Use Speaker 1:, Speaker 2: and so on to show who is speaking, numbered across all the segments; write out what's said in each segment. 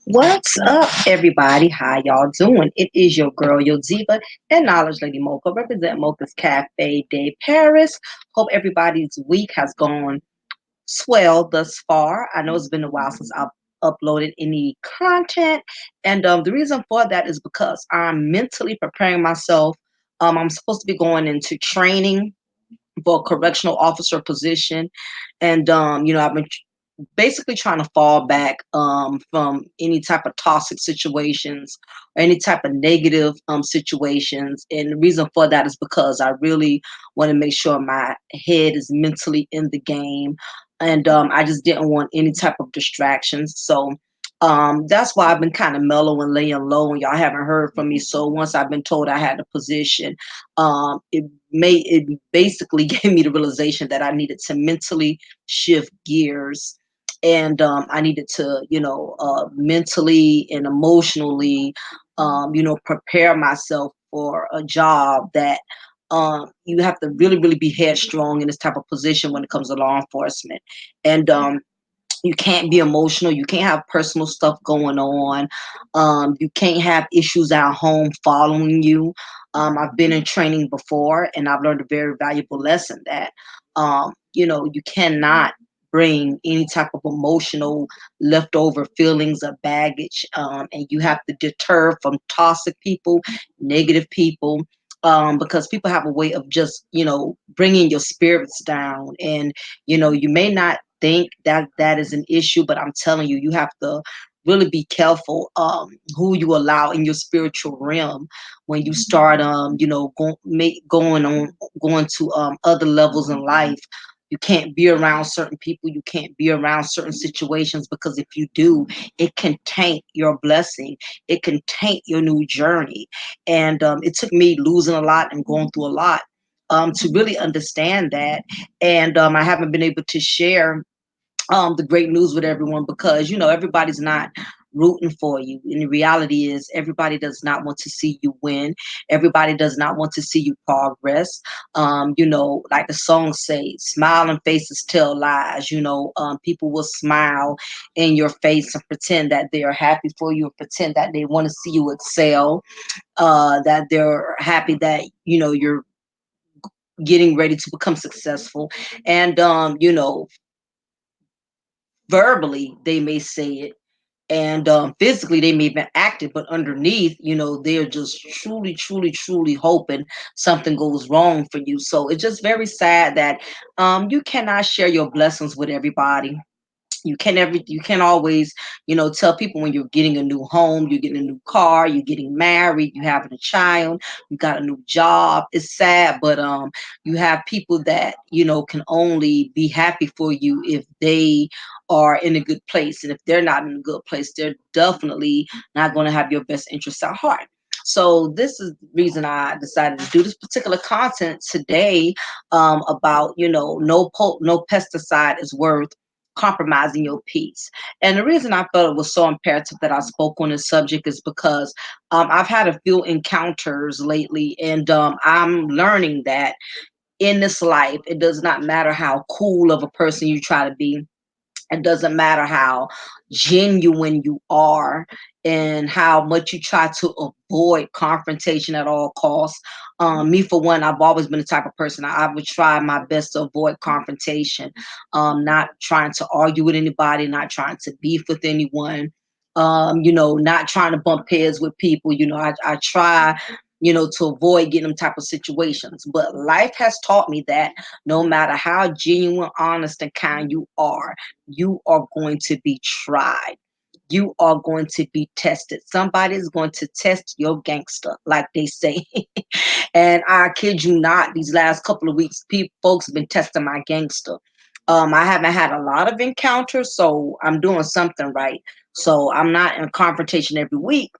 Speaker 1: What's up, everybody? How y'all doing? It is your girl, your diva, and knowledge lady Mocha. Represent Mocha's Cafe de Paris. Hope everybody's week has gone swell thus far. I know it's been a while since I've uploaded any content, and the reason for that is because I'm mentally preparing myself. I'm supposed to be going into training for a correctional officer position, and I've been basically trying to fall back from any type of toxic situations or any type of negative situations. And the reason for that is because I really want to make sure my head is mentally in the game. And I just didn't want any type of distractions. So that's why I've been kind of mellow and laying low, and y'all haven't heard from me. So once I've been told I had a position, it basically gave me the realization that I needed to mentally shift gears, and I needed to, mentally and emotionally, prepare myself for a job that you have to really, really be headstrong in this type of position when it comes to law enforcement. And you can't be emotional. You can't have personal stuff going on. You can't have issues at home following you. I've been in training before, and I've learned a very valuable lesson that, you cannot bring any type of emotional leftover feelings or baggage. And you have to deter from toxic people, negative people. Because people have a way of just, bringing your spirits down. And, you may not think that that is an issue, but I'm telling you, you have to really be careful who you allow in your spiritual realm when you start going to other levels in life. You can't be around certain people, you can't be around certain situations, because if you do, it can taint your blessing, it can taint your new journey. And it took me losing a lot and going through a lot to really understand that. And I haven't been able to share the great news with everyone, because everybody's not rooting for you, and the reality is everybody does not want to see you win. Everybody does not want to see you progress. Like the song say, smiling faces tell lies. People will smile in your face and pretend that they are happy for you, and pretend that they want to see you excel, that they're happy that you're getting ready to become successful. And verbally they may say it, and physically they may even act it, but underneath, they're just truly, truly, truly hoping something goes wrong for you. So it's just very sad that you cannot share your blessings with everybody. You can't always, tell people when you're getting a new home, you're getting a new car, you're getting married, you having a child, you got a new job. It's sad, but you have people that can only be happy for you if they are in a good place. And if they're not in a good place, they're definitely not going to have your best interests at heart. So this is the reason I decided to do this particular content today, about no pesticide is worth compromising your peace. And the reason I felt it was so imperative that I spoke on this subject is because I've had a few encounters lately, and I'm learning that in this life, it does not matter how cool of a person you try to be. It doesn't matter how genuine you are and how much you try to avoid confrontation at all costs. Me, for one, I've always been the type of person I would try my best to avoid confrontation, not trying to argue with anybody, not trying to beef with anyone, not trying to bump heads with people. I try, to avoid getting them type of situations. But life has taught me that no matter how genuine, honest, and kind you are going to be tried. You are going to be tested. Somebody is going to test your gangster, like they say. And I kid you not, these last couple of weeks, folks have been testing my gangster. I haven't had a lot of encounters, so I'm doing something right. So I'm not in confrontation every week,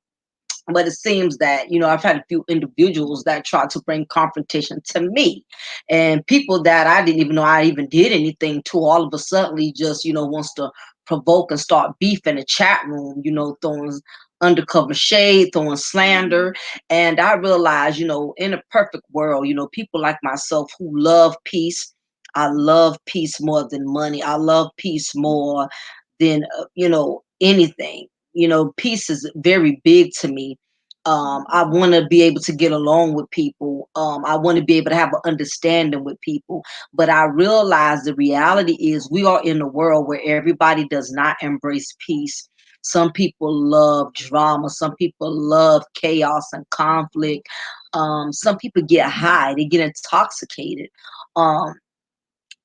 Speaker 1: But it seems that, I've had a few individuals that try to bring confrontation to me, and people that I didn't even know I even did anything to, all of a sudden just, wants to provoke and start beef in the chat room, throwing undercover shade, throwing slander. And I realize, in a perfect world, people like myself who love peace. I love peace more than money. I love peace more than, anything. Peace is very big to me. I want to be able to get along with people. I want to be able to have an understanding with people. But I realize the reality is we are in a world where everybody does not embrace peace. Some people love drama. Some people love chaos and conflict. Some people get high. They get intoxicated. Um,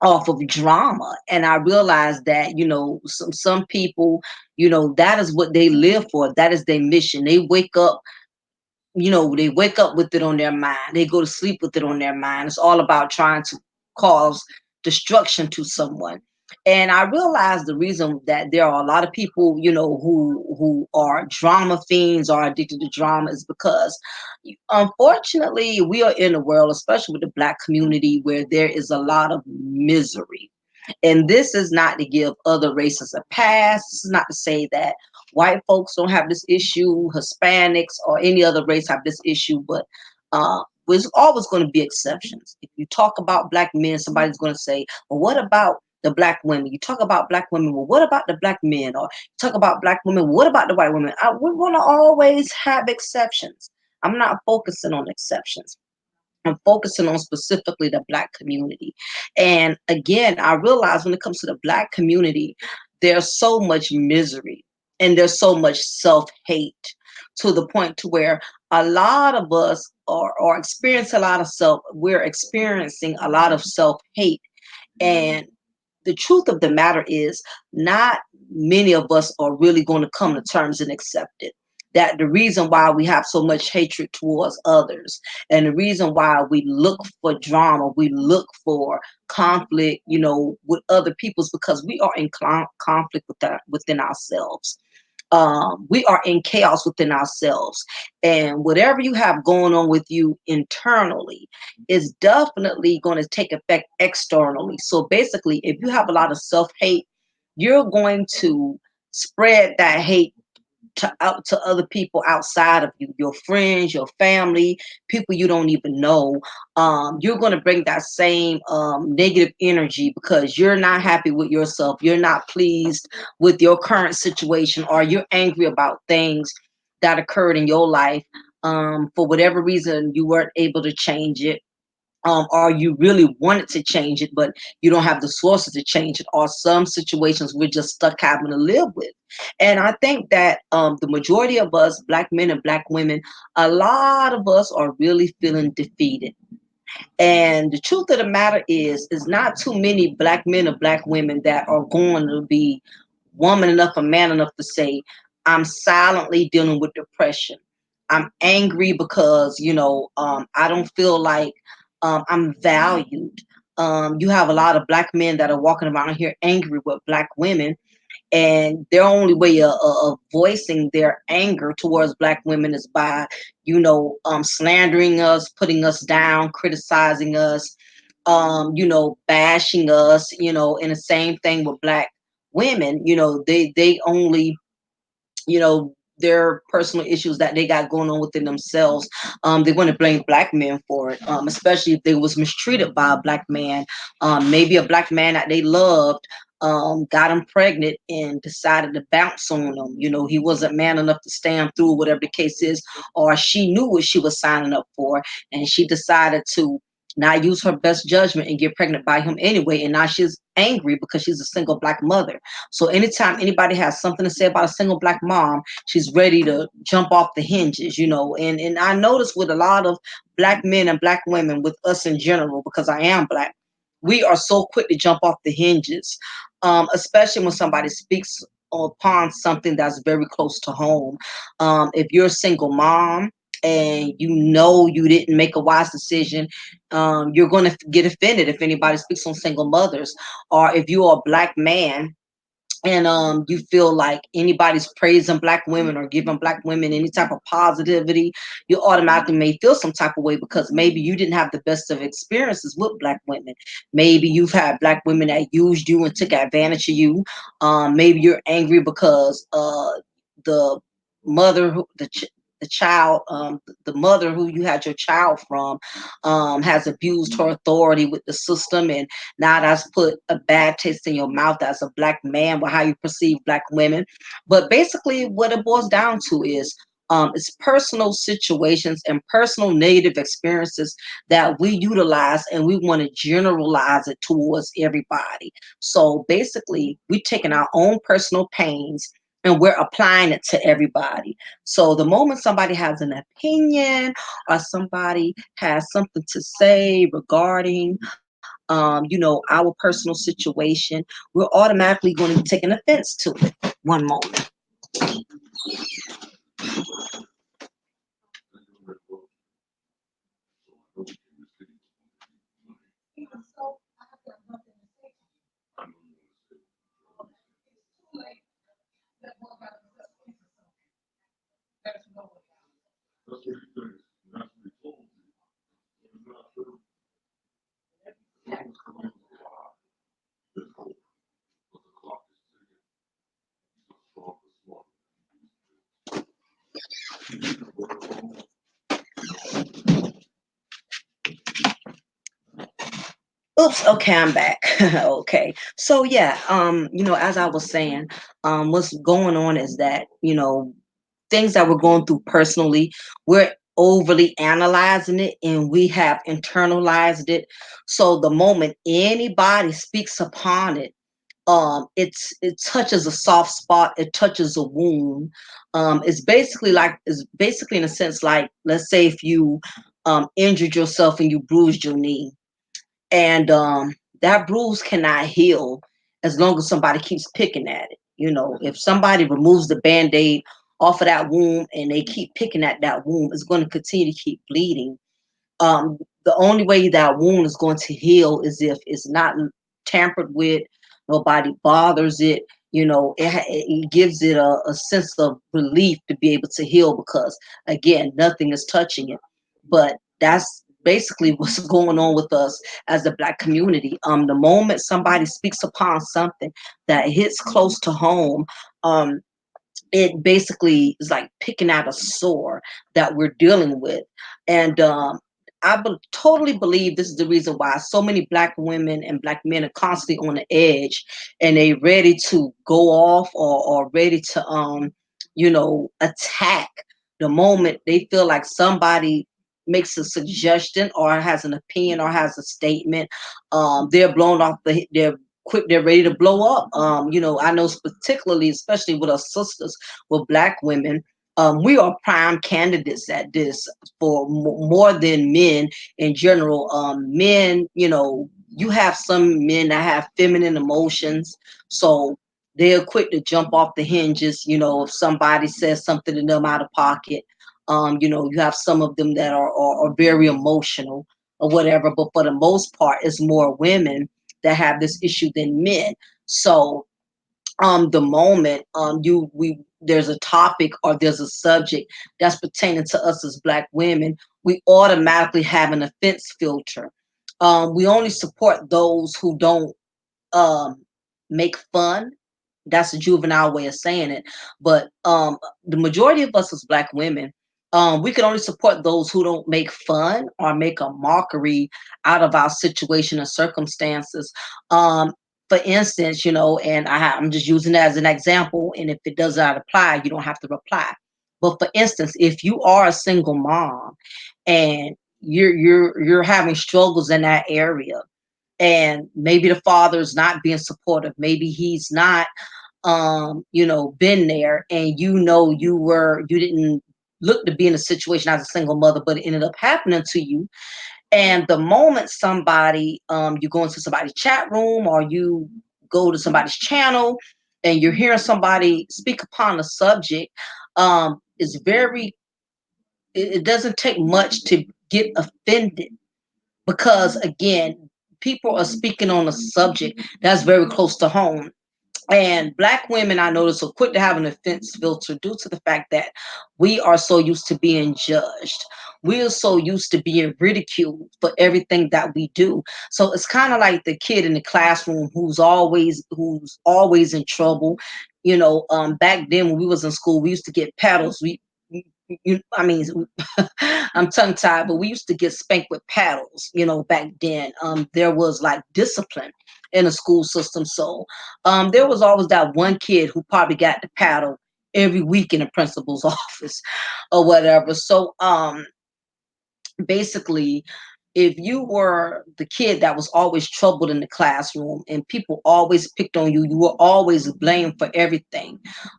Speaker 1: Off of drama. And I realized that, some people, that is what they live for. That is their mission. They wake up with it on their mind. They go to sleep with it on their mind. It's all about trying to cause destruction to someone. And I realized the reason that there are a lot of people, who are drama fiends or addicted to drama is because, unfortunately, we are in a world, especially with the Black community, where there is a lot of misery. And this is not to give other races a pass. This is not to say that white folks don't have this issue, Hispanics or any other race have this issue, but there's always going to be exceptions. If you talk about Black men, somebody's going to say, well, what about the Black women? You talk about Black women, well, what about the Black men? Or you talk about Black women, well, what about the white women? We're going to always have exceptions. I'm not focusing on exceptions. I'm focusing on specifically the Black community. And again, I realize when it comes to the Black community, there's so much misery and there's so much self-hate, to the point to where a lot of us are experiencing a lot of we're experiencing a lot of self-hate. And the truth of the matter is, not many of us are really going to come to terms and accept it. That the reason why we have so much hatred towards others, and the reason why we look for drama, we look for conflict, with other peoples, because we are in conflict within ourselves. We are in chaos within ourselves. And whatever you have going on with you internally is definitely going to take effect externally. So basically, if you have a lot of self hate, you're going to spread that hate out to other people outside of you, your friends, your family, people you don't even know. You're going to bring that same negative energy because you're not happy with yourself. You're not pleased with your current situation, or you're angry about things that occurred in your life. For whatever reason, you weren't able to change it, or you really wanted to change it, but you don't have the sources to change it, or some situations we're just stuck having to live with. And I think that the majority of us, Black men and Black women, a lot of us are really feeling defeated. And the truth of the matter is not too many Black men or Black women that are going to be woman enough or man enough to say, I'm silently dealing with depression. I'm angry because, I don't feel like I'm valued. You have a lot of Black men that are walking around here angry with Black women, and their only way of voicing their anger towards Black women is by, slandering us, putting us down, criticizing us, bashing us, and the same thing with Black women. They only, their personal issues that they got going on within themselves. They want to blame Black men for it, especially if they was mistreated by a Black man. Maybe a Black man that they loved got them pregnant and decided to bounce on them. He wasn't man enough to stand through whatever the case is, or she knew what she was signing up for, and she decided to not use her best judgment and get pregnant by him anyway. And now she's angry because she's a single Black mother. So anytime anybody has something to say about a single Black mom, she's ready to jump off the hinges, And I notice with a lot of Black men and Black women, with us in general, because I am Black, we are so quick to jump off the hinges, especially when somebody speaks upon something that's very close to home. If you're a single mom and you didn't make a wise decision, you're going to get offended if anybody speaks on single mothers. Or if you are a Black man and you feel like anybody's praising black women or giving black women any type of positivity, you automatically may feel some type of way because maybe you didn't have the best of experiences with black women. Maybe you've had black women that used you and took advantage of you. Maybe you're angry because the mother who the child, the mother who you had your child from, has abused her authority with the system, and now that's put a bad taste in your mouth as a black man with how you perceive black women. But basically, what it boils down to is it's personal situations and personal negative experiences that we utilize, and we want to generalize it towards everybody. So basically, we're taking our own personal pains and we're applying it to everybody. So the moment somebody has an opinion or somebody has something to say regarding our personal situation, we're automatically going to be taking offense to it. One moment. Oops, okay, I'm back. Okay. So yeah, as I was saying, what's going on is that, things that we're going through personally, we're overly analyzing it and we have internalized it. So the moment anybody speaks upon it, it touches a soft spot, it touches a wound. It's basically in a sense like, let's say if you injured yourself and you bruised your knee, and that bruise cannot heal as long as somebody keeps picking at it. If somebody removes the band-aid off of that wound and they keep picking at that wound, it's going to continue to keep bleeding. The only way that wound is going to heal is if it's not tampered with, nobody bothers it. It gives it a sense of relief to be able to heal because, again, nothing is touching it. But that's basically what's going on with us as the black community. The moment somebody speaks upon something that hits close to home, um, it basically is like picking out a sore that we're dealing with. And totally believe this is the reason why so many black women and black men are constantly on the edge, and they ready to go off, or ready to attack the moment they feel like somebody makes a suggestion or has an opinion or has a statement. They're blown off they're quick, they're ready to blow up. I know particularly, especially with us sisters, with black women, we are prime candidates at this for more than men in general. Men, you have some men that have feminine emotions, so they're quick to jump off the hinges. If somebody says something to them out of pocket, you have some of them that are very emotional or whatever. But for the most part, it's more women that have this issue than men. So the moment you we there's a topic or there's a subject that's pertaining to us as black women, we automatically have an offense filter. We only support those who don't um, make fun. That's a juvenile way of saying it. But the majority of us as black women, we can only support those who don't make fun or make a mockery out of our situation and circumstances. For instance, and I'm just using that as an example. And if it does not apply, you don't have to reply. But for instance, if you are a single mom and you're having struggles in that area, and maybe the father's not being supportive, maybe he's not been there, and you didn't look to be in a situation as a single mother, but it ended up happening to you. And the moment somebody you go into somebody's chat room or you go to somebody's channel and you're hearing somebody speak upon a subject, is very it doesn't take much to get offended, because again, people are speaking on a subject that's very close to home. And Black women, I notice, are quick to have an offense filter due to the fact that we are so used to being judged. We are so used to being ridiculed for everything that we do. So it's kind of like the kid in the classroom who's always in trouble. Back then when we was in school, we used to get paddles. I mean, I'm tongue tied, but we used to get spanked with paddles. Back then, there was like discipline in the school system. So there was always that one kid who probably got the paddle every week in the principal's office or whatever. So basically, if you were the kid that was always troubled in the classroom and people always picked on you, you were always blamed for everything.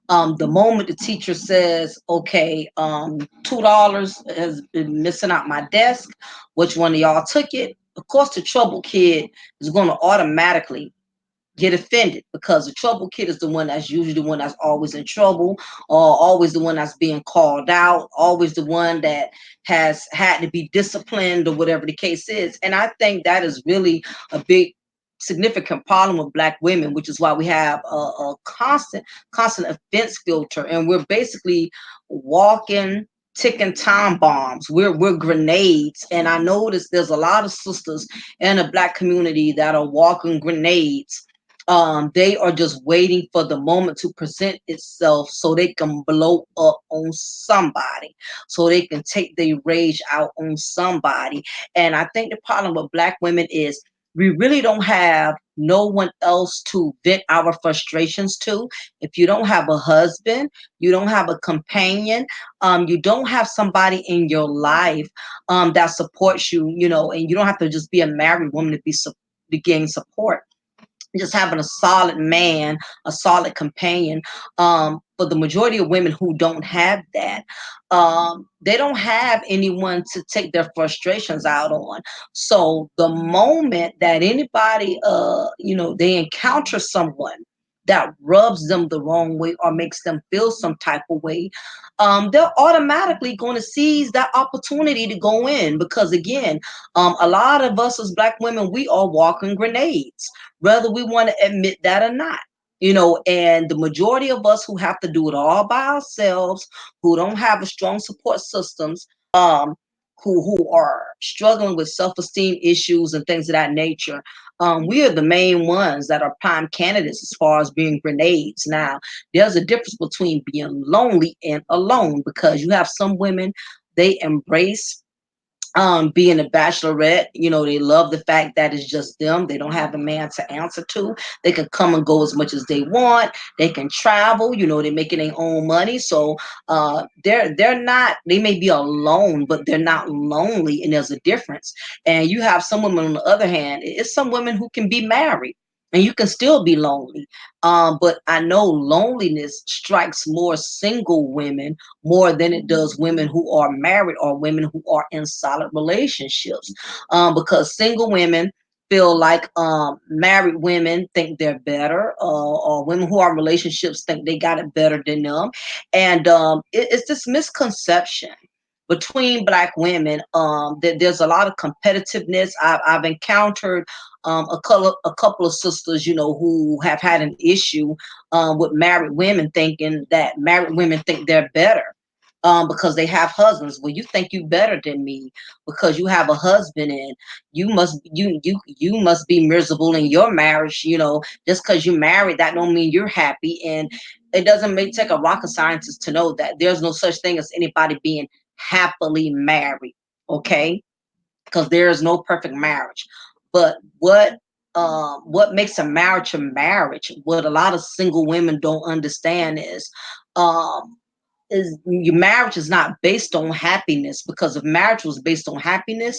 Speaker 1: The moment the teacher says, okay, $2 has been missing out my desk, which one of y'all took it? Of course, the troubled kid is going to automatically get offended because the trouble kid is the one that's usually the one that's always in trouble, or always the one that's being called out, always the one that has had to be disciplined or whatever the case is. And I think that is really a big significant problem with Black women, which is why we have a constant offense filter, and we're basically walking ticking time bombs. We're grenades. And I notice there's a lot of sisters in the Black community that are walking grenades. They are just waiting for the moment to present itself so they can blow up on somebody, so they can take their rage out on somebody. And I think the problem with Black women is we really don't have no one else to vent our frustrations to. If you don't have a husband, you don't have a companion, you don't have somebody in your life that supports you, and you don't have to just be a married woman to gain support. Just having a solid man, a solid companion. For the majority of women who don't have that, they don't have anyone to take their frustrations out on. So the moment that anybody, they encounter someone that rubs them the wrong way or makes them feel some type of way, they're automatically going to seize that opportunity to go in. Because again, a lot of us as Black women, we are walking grenades, whether we want to admit that or not. And the majority of us who have to do it all by ourselves, who don't have a strong support systems, um, who are struggling with self-esteem issues and things of that nature, we are the main ones that are prime candidates as far as being grenades. Now, there's a difference between being lonely and alone, because you have some women, they embrace being a bachelorette. They love the fact that it's just them. They don't have a man to answer to. They can come and go as much as they want. They can travel. They're making their own money. So they're not. They may be alone, but they're not lonely, and there's a difference. And you have some women on the other hand. It's some women who can be married, and you can still be lonely. But I know loneliness strikes more single women more than it does women who are married or women who are in solid relationships. Because single women feel like married women think they're better, or women who are in relationships think they got it better than them. And it's this misconception between Black women that there's a lot of competitiveness. I've encountered a couple of sisters, who have had an issue with married women, thinking that married women think they're better because they have husbands. Well, you think you better than me because you have a husband, and you must be miserable in your marriage. Just because you're married, that don't mean you're happy. And it doesn't take a rocket scientist to know that there's no such thing as anybody being happily married. Okay, because there is no perfect marriage. But what makes a marriage, what a lot of single women don't understand um, is your marriage is not based on happiness. Because if marriage was based on happiness,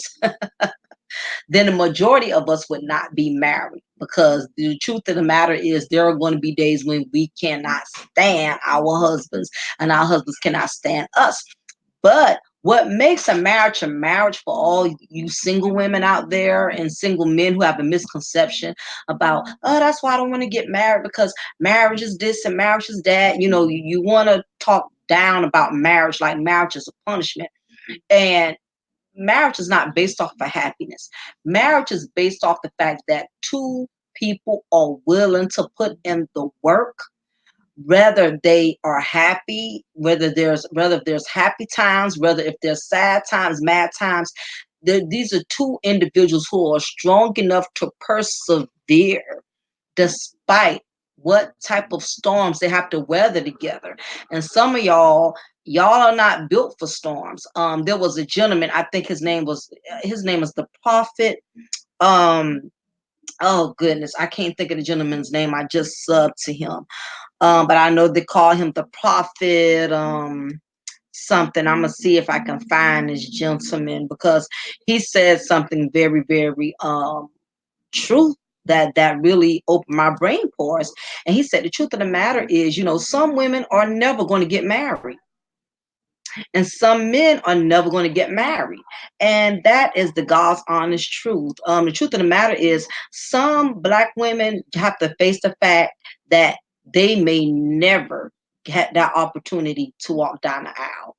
Speaker 1: then the majority of us would not be married. Because the truth of the matter is, there are going to be days when we cannot stand our husbands, and our husbands cannot stand us. But what makes a marriage for all you single women out there and single men who have a misconception about, oh, that's why I don't want to get married, because marriage is this and marriage is that. You want to talk down about marriage like marriage is a punishment. And marriage is not based off of happiness. Marriage is based off the fact that two people are willing to put in the work, whether they are happy, whether there's happy times, whether if there's sad times, mad times. These are two individuals who are strong enough to persevere despite what type of storms they have to weather together. And some of y'all are not built for storms. There was a gentleman, I think his name is the prophet. Um, oh goodness, I can't think of the gentleman's name. I just subbed to him. But I know they call him the prophet. Something. I'm gonna see if I can find this gentleman because he said something very, very true that really opened my brain pores. And he said the truth of the matter is, some women are never going to get married, and some men are never going to get married, and that is the God's honest truth. The truth of the matter is, some black women have to face the fact that they may never get that opportunity to walk down the aisle.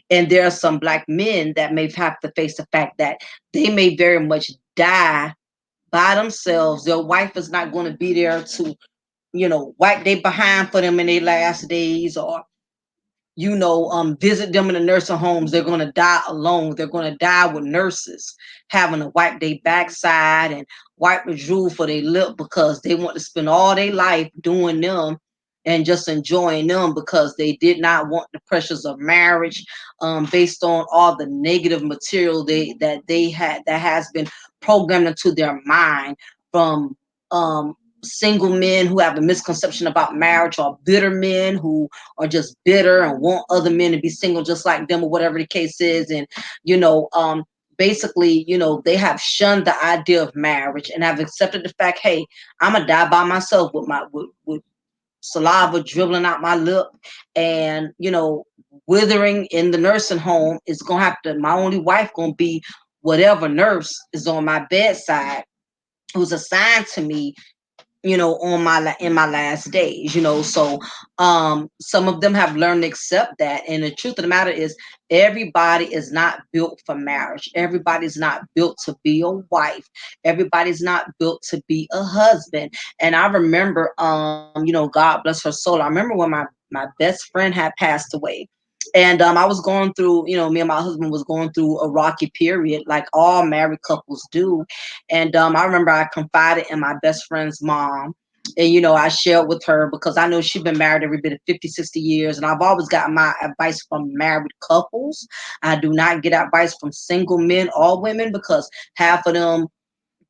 Speaker 1: And there are some black men that may have to face the fact that they may very much die by themselves. Their wife is not going to be there to, wipe their behind for them in their last days, or visit them in the nursing homes. They're going to die alone. They're going to die with nurses having to wipe their backside and wipe the drool for their lip because they want to spend all their life doing them and just enjoying them because they did not want the pressures of marriage, based on all the negative material they had that has been programmed into their mind from single men who have a misconception about marriage, or bitter men who are just bitter and want other men to be single just like them, or whatever the case is. And basically, they have shunned the idea of marriage and have accepted the fact, hey, I'm gonna die by myself with my with saliva dribbling out my lip, and withering in the nursing home. Is gonna have to My only wife gonna be whatever nurse is on my bedside, who's assigned to me, in my last days. So some of them have learned to accept that. And the truth of the matter is, everybody is not built for marriage. Everybody's not built to be a wife. Everybody's not built to be a husband. And I remember, God bless her soul, I remember when my best friend had passed away. And I was going through, me and my husband was going through a rocky period, like all married couples do. And I remember I confided in my best friend's mom. And, I shared with her because I know she'd been married every bit of 50, 60 years. And I've always gotten my advice from married couples. I do not get advice from single men or women because half of them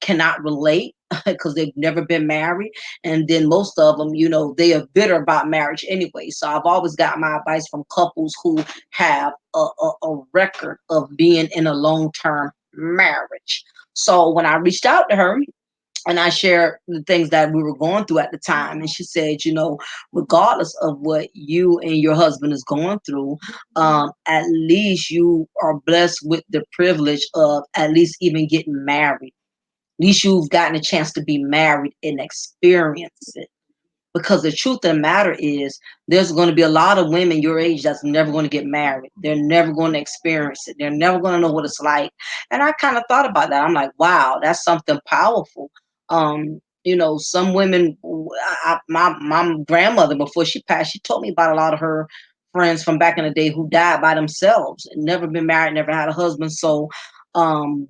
Speaker 1: cannot relate because they've never been married. And then most of them, they are bitter about marriage anyway. So I've always got my advice from couples who have a record of being in a long-term marriage. So when I reached out to her and I shared the things that we were going through at the time, and she said, regardless of what you and your husband is going through, at least you are blessed with the privilege of at least even getting married. At least you've gotten a chance to be married and experience it. Because the truth of the matter is, there's going to be a lot of women your age that's never going to get married. They're never going to experience it. They're never going to know what it's like. And I kind of thought about that. I'm like, wow, that's something powerful. Some women, my grandmother, before she passed, she told me about a lot of her friends from back in the day who died by themselves and never been married, never had a husband. So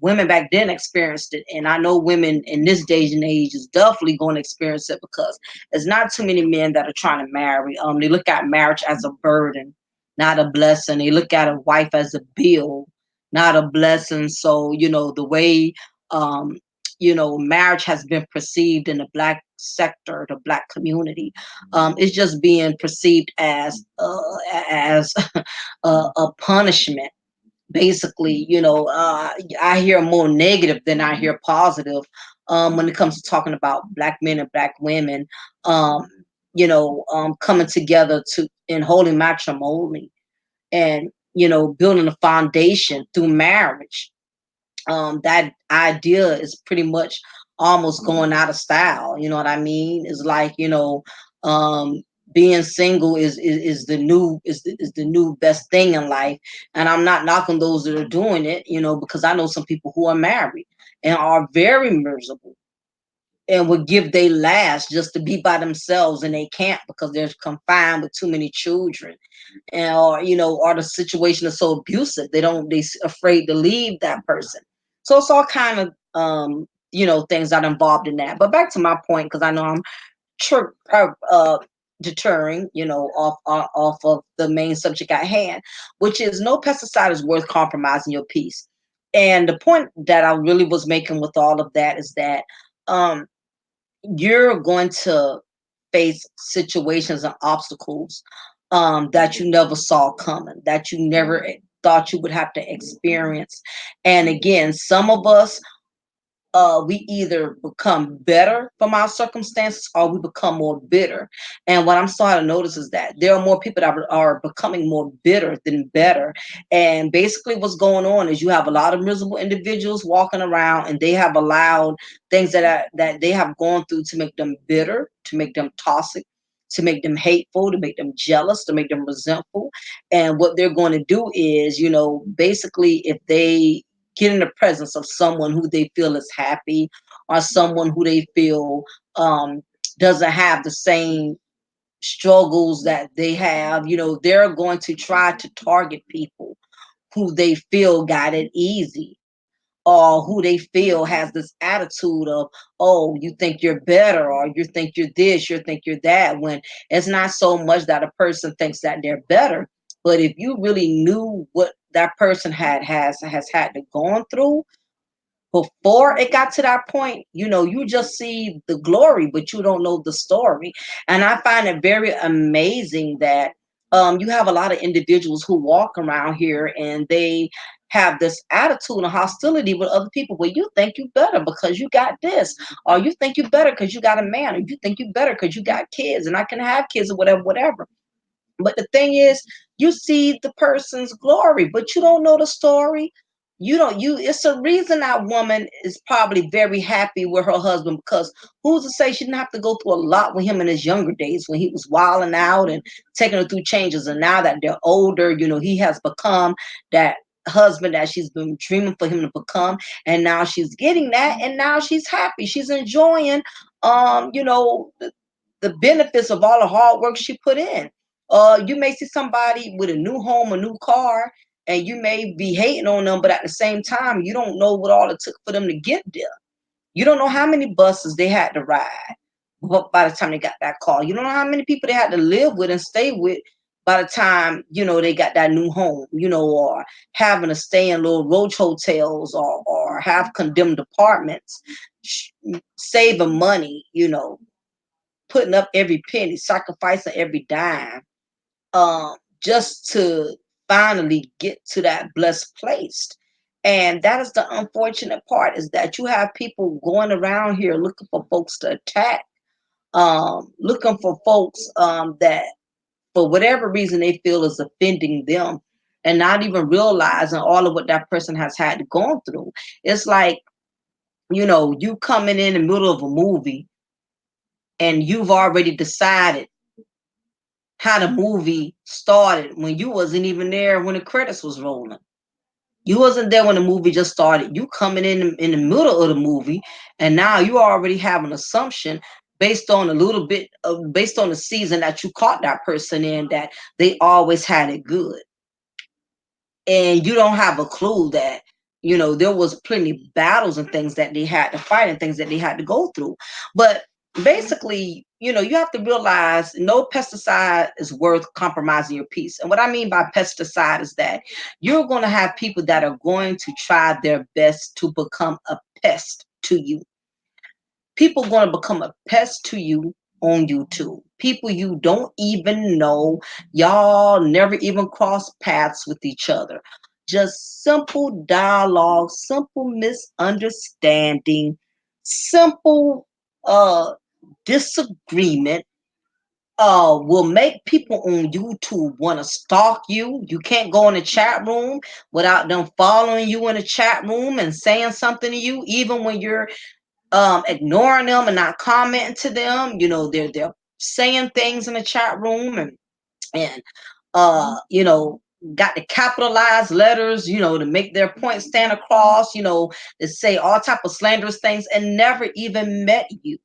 Speaker 1: women back then experienced it, and I know women in this day and age is definitely going to experience it because there's not too many men that are trying to marry. They look at marriage as a burden, not a blessing. They look at a wife as a bill, not a blessing. So the way marriage has been perceived in the black sector, the black community, it's just being perceived as a punishment. Basically, I hear more negative than I hear positive when it comes to talking about black men and black women, um, coming together to and holding matrimony, and building a foundation through marriage. That idea is pretty much almost going out of style. You know what I mean? It's like, um, being single is the new best thing in life. And I'm not knocking those that are doing it, because I know some people who are married and are very miserable. and would give they last just to be by themselves, and they can't because they're confined with too many children, and or or the situation is so abusive afraid to leave that person. So it's all kind of things that are involved in that. But back to my point, because I know I'm tr- uh, uh, deterring, off of the main subject at hand, which is no pesticide is worth compromising your peace. And the point that I really was making with all of that is that um, you're going to face situations and obstacles that you never saw coming, that you never thought you would have to experience. And again, some of us we either become better from our circumstances or we become more bitter. And what I'm starting to notice is that there are more people that are becoming more bitter than better. And basically, what's going on is you have a lot of miserable individuals walking around, and they have allowed things that they have gone through to make them bitter, to make them toxic. To make them hateful, to make them jealous, to make them resentful. And what they're going to do is, basically, if they get in the presence of someone who they feel is happy or someone who they feel doesn't have the same struggles that they have, they're going to try to target people who they feel got it easy, or who they feel has this attitude of, oh, you think you're better, or you think you're this, you think you're that, when it's not so much that a person thinks that they're better. But if you really knew what that person has had to gone through before it got to that point, you just see the glory, but you don't know the story. And I find it very amazing that you have a lot of individuals who walk around here and they have this attitude of hostility with other people, where you think you better because you got this, or you think you better because you got a man, or you think you better because you got kids and I can have kids, or whatever, whatever. But the thing is, you see the person's glory, but you don't know the story. You don't you It's a reason that woman is probably very happy with her husband, because who's to say she didn't have to go through a lot with him in his younger days when he was wilding out and taking her through changes. And now that they're older, he has become that husband that she's been dreaming for him to become. And now she's getting that, and now she's happy. She's enjoying the benefits of all the hard work she put in. You may see somebody with a new home, a new car, and you may be hating on them, but at the same time, you don't know what all it took for them to get there. You don't know how many buses they had to ride by the time they got that car. You don't know how many people they had to live with and stay with by the time, they got that new home, or having to stay in little roach hotels, or have condemned apartments, saving money, putting up every penny, sacrificing every dime, just to finally get to that blessed place. And that is the unfortunate part, is that you have people going around here looking for folks to attack, looking for folks that, for whatever reason, they feel is offending them, and not even realizing all of what that person has had to go through. It's like, you coming in the middle of a movie and you've already decided how the movie started when you wasn't even there when the credits was rolling. You wasn't there when the movie just started. You coming in the middle of the movie, and now you already have an assumption based on a little bit of based on the season that you caught that person in, that they always had it good. And you don't have a clue that there was plenty of battles and things that they had to fight and things that they had to go through. But basically, you have to realize no pesticide is worth compromising your peace. And what I mean by pesticide is that you're going to have people that are going to try their best to become a pest to you. People going to become a pest to you on YouTube. People you don't even know. Y'all never even cross paths with each other. Just simple dialogue, simple misunderstanding, simple disagreement will make people on YouTube want to stalk you. You can't go in the chat room without them following you in the chat room and saying something to you, even when you're ignoring them and not commenting to them. They're saying things in the chat room, and got the capitalized letters, to make their point stand across, to say all type of slanderous things and never even met you.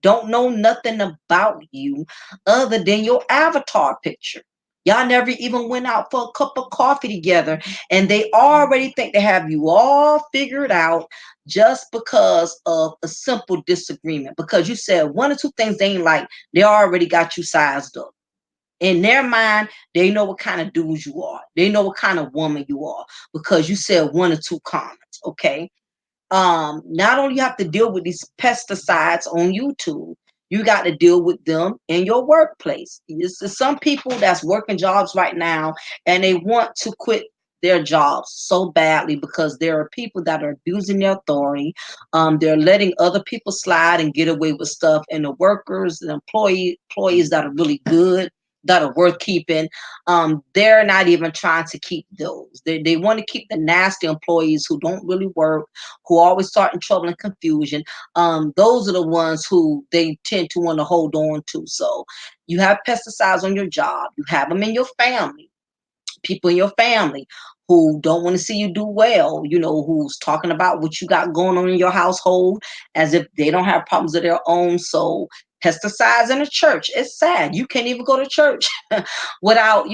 Speaker 1: Don't know nothing about you other than your avatar picture. Y'all never even went out for a cup of coffee together, and they already think they have you all figured out just because of a simple disagreement. Because you said one or two things they ain't like, they already got you sized up. In their mind, they know what kind of dudes you are. They know what kind of woman you are because you said one or two comments. Okay. Not only you have to deal with these pesticides on YouTube, you got to deal with them in your workplace. Some people that's working jobs right now and they want to quit their jobs so badly because there are people that are abusing their authority. They're letting other people slide and get away with stuff, and the workers and employees that are really good, that are worth keeping, they're not even trying to keep those. They want to keep the nasty employees who don't really work, who always start in trouble and confusion. Those are the ones who they tend to want to hold on to. So you have pesticides on your job, you have them in your family, people in your family who don't want to see you do well, who's talking about what you got going on in your household as if they don't have problems of their own. So pesticides in the church, it's sad. You can't even go to church without,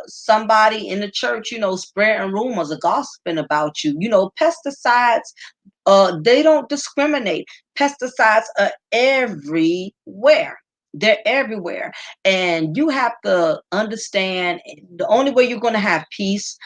Speaker 1: somebody in the church, spreading rumors or gossiping about you. Pesticides, they don't discriminate. Pesticides are everywhere. They're everywhere. And you have to understand the only way you're going to have peace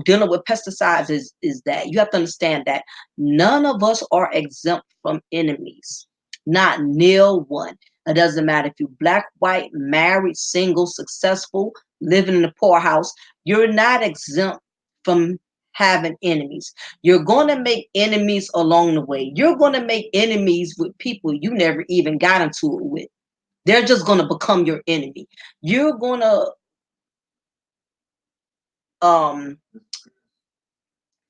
Speaker 1: dealing with pesticides is that you have to understand that none of us are exempt from enemies. Not nil one. It doesn't matter if you're black, white, married, single, successful, living in a poorhouse, you're not exempt from having enemies. You're going to make enemies along the way. You're going to make enemies with people you never even got into it with. They're just going to become your enemy. You're going to um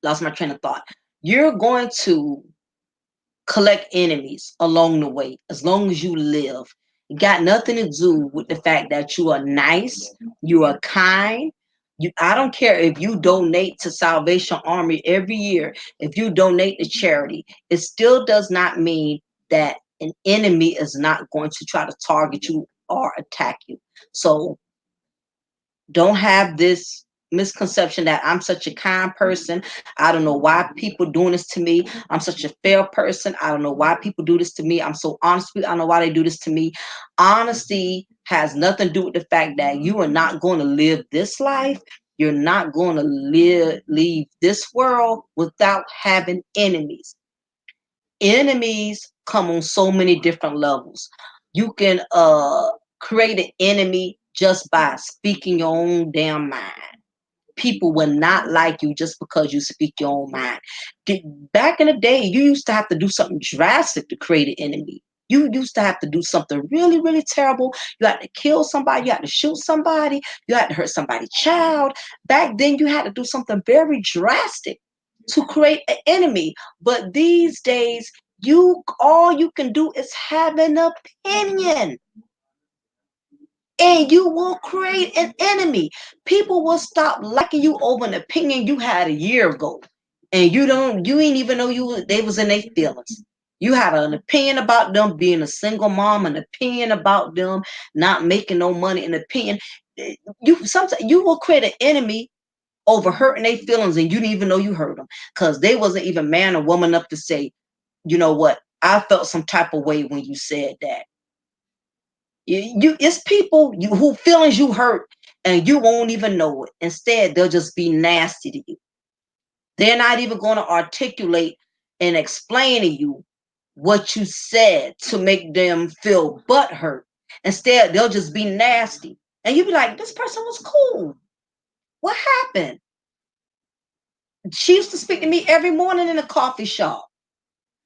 Speaker 1: lost my train of thought. You're going to collect enemies along the way as long as you live. It got nothing to do with the fact that you are nice, you are kind. I don't care if you donate to Salvation Army every year, if you donate to charity, it still does not mean that an enemy is not going to try to target you or attack you. So don't have this misconception that I'm such a kind person. I don't know why people doing this to me. I'm such a fair person. I don't know why people do this to me. I'm so honest with you. I don't know why they do this to me. Honesty has nothing to do with the fact that you are not going to live this life. You're not going to leave this world without having enemies. Enemies come on so many different levels. You can create an enemy just by speaking your own damn mind. People will not like you just because you speak your own mind. Back in the day, you used to have to do something drastic to create an enemy. You used to have to do something really, really terrible. You had to kill somebody. You had to shoot somebody. You had to hurt somebody's child. Back then, you had to do something very drastic to create an enemy. But these days, all you can do is have an opinion, and you will create an enemy. People will stop liking you over an opinion you had a year ago, and you ain't even know they was in their feelings. You had an opinion about them being a single mom, an opinion about them not making no money, an opinion. Sometimes you will create an enemy over hurting their feelings, and you didn't even know you hurt them because they wasn't even man or woman enough to say, you know what, I felt some type of way when you said that. It's people who feelings you hurt and you won't even know it. Instead, they'll just be nasty to you. They're not even going to articulate and explain to you what you said to make them feel butthurt. Instead, they'll just be nasty. And you'll be like, this person was cool. What happened? She used to speak to me every morning in a coffee shop.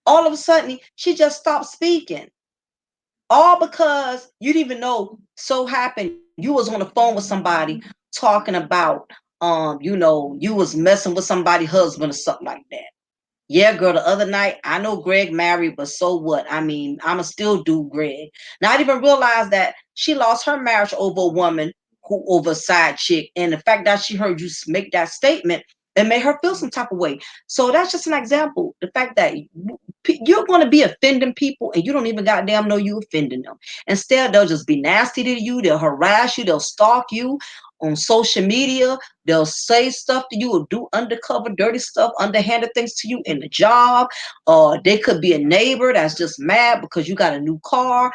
Speaker 1: All of a sudden, she just stopped speaking. All because you didn't even know so happened you was on the phone with somebody talking about you was messing with somebody's husband or something like that. Yeah, girl, the other night, I know Greg married, but so what? I mean, I'ma still do Greg. Now I didn't even realize that she lost her marriage over a woman who over a side chick. And the fact that she heard you make that statement, it made her feel some type of way. So that's just an example. The fact that you're going to be offending people and you don't even goddamn know you offending them. Instead, they'll just be nasty to you. They'll harass you. They'll stalk you on social media. They'll say stuff to you or do undercover dirty stuff, underhanded things to you in the job. They could be a neighbor that's just mad because you got a new car.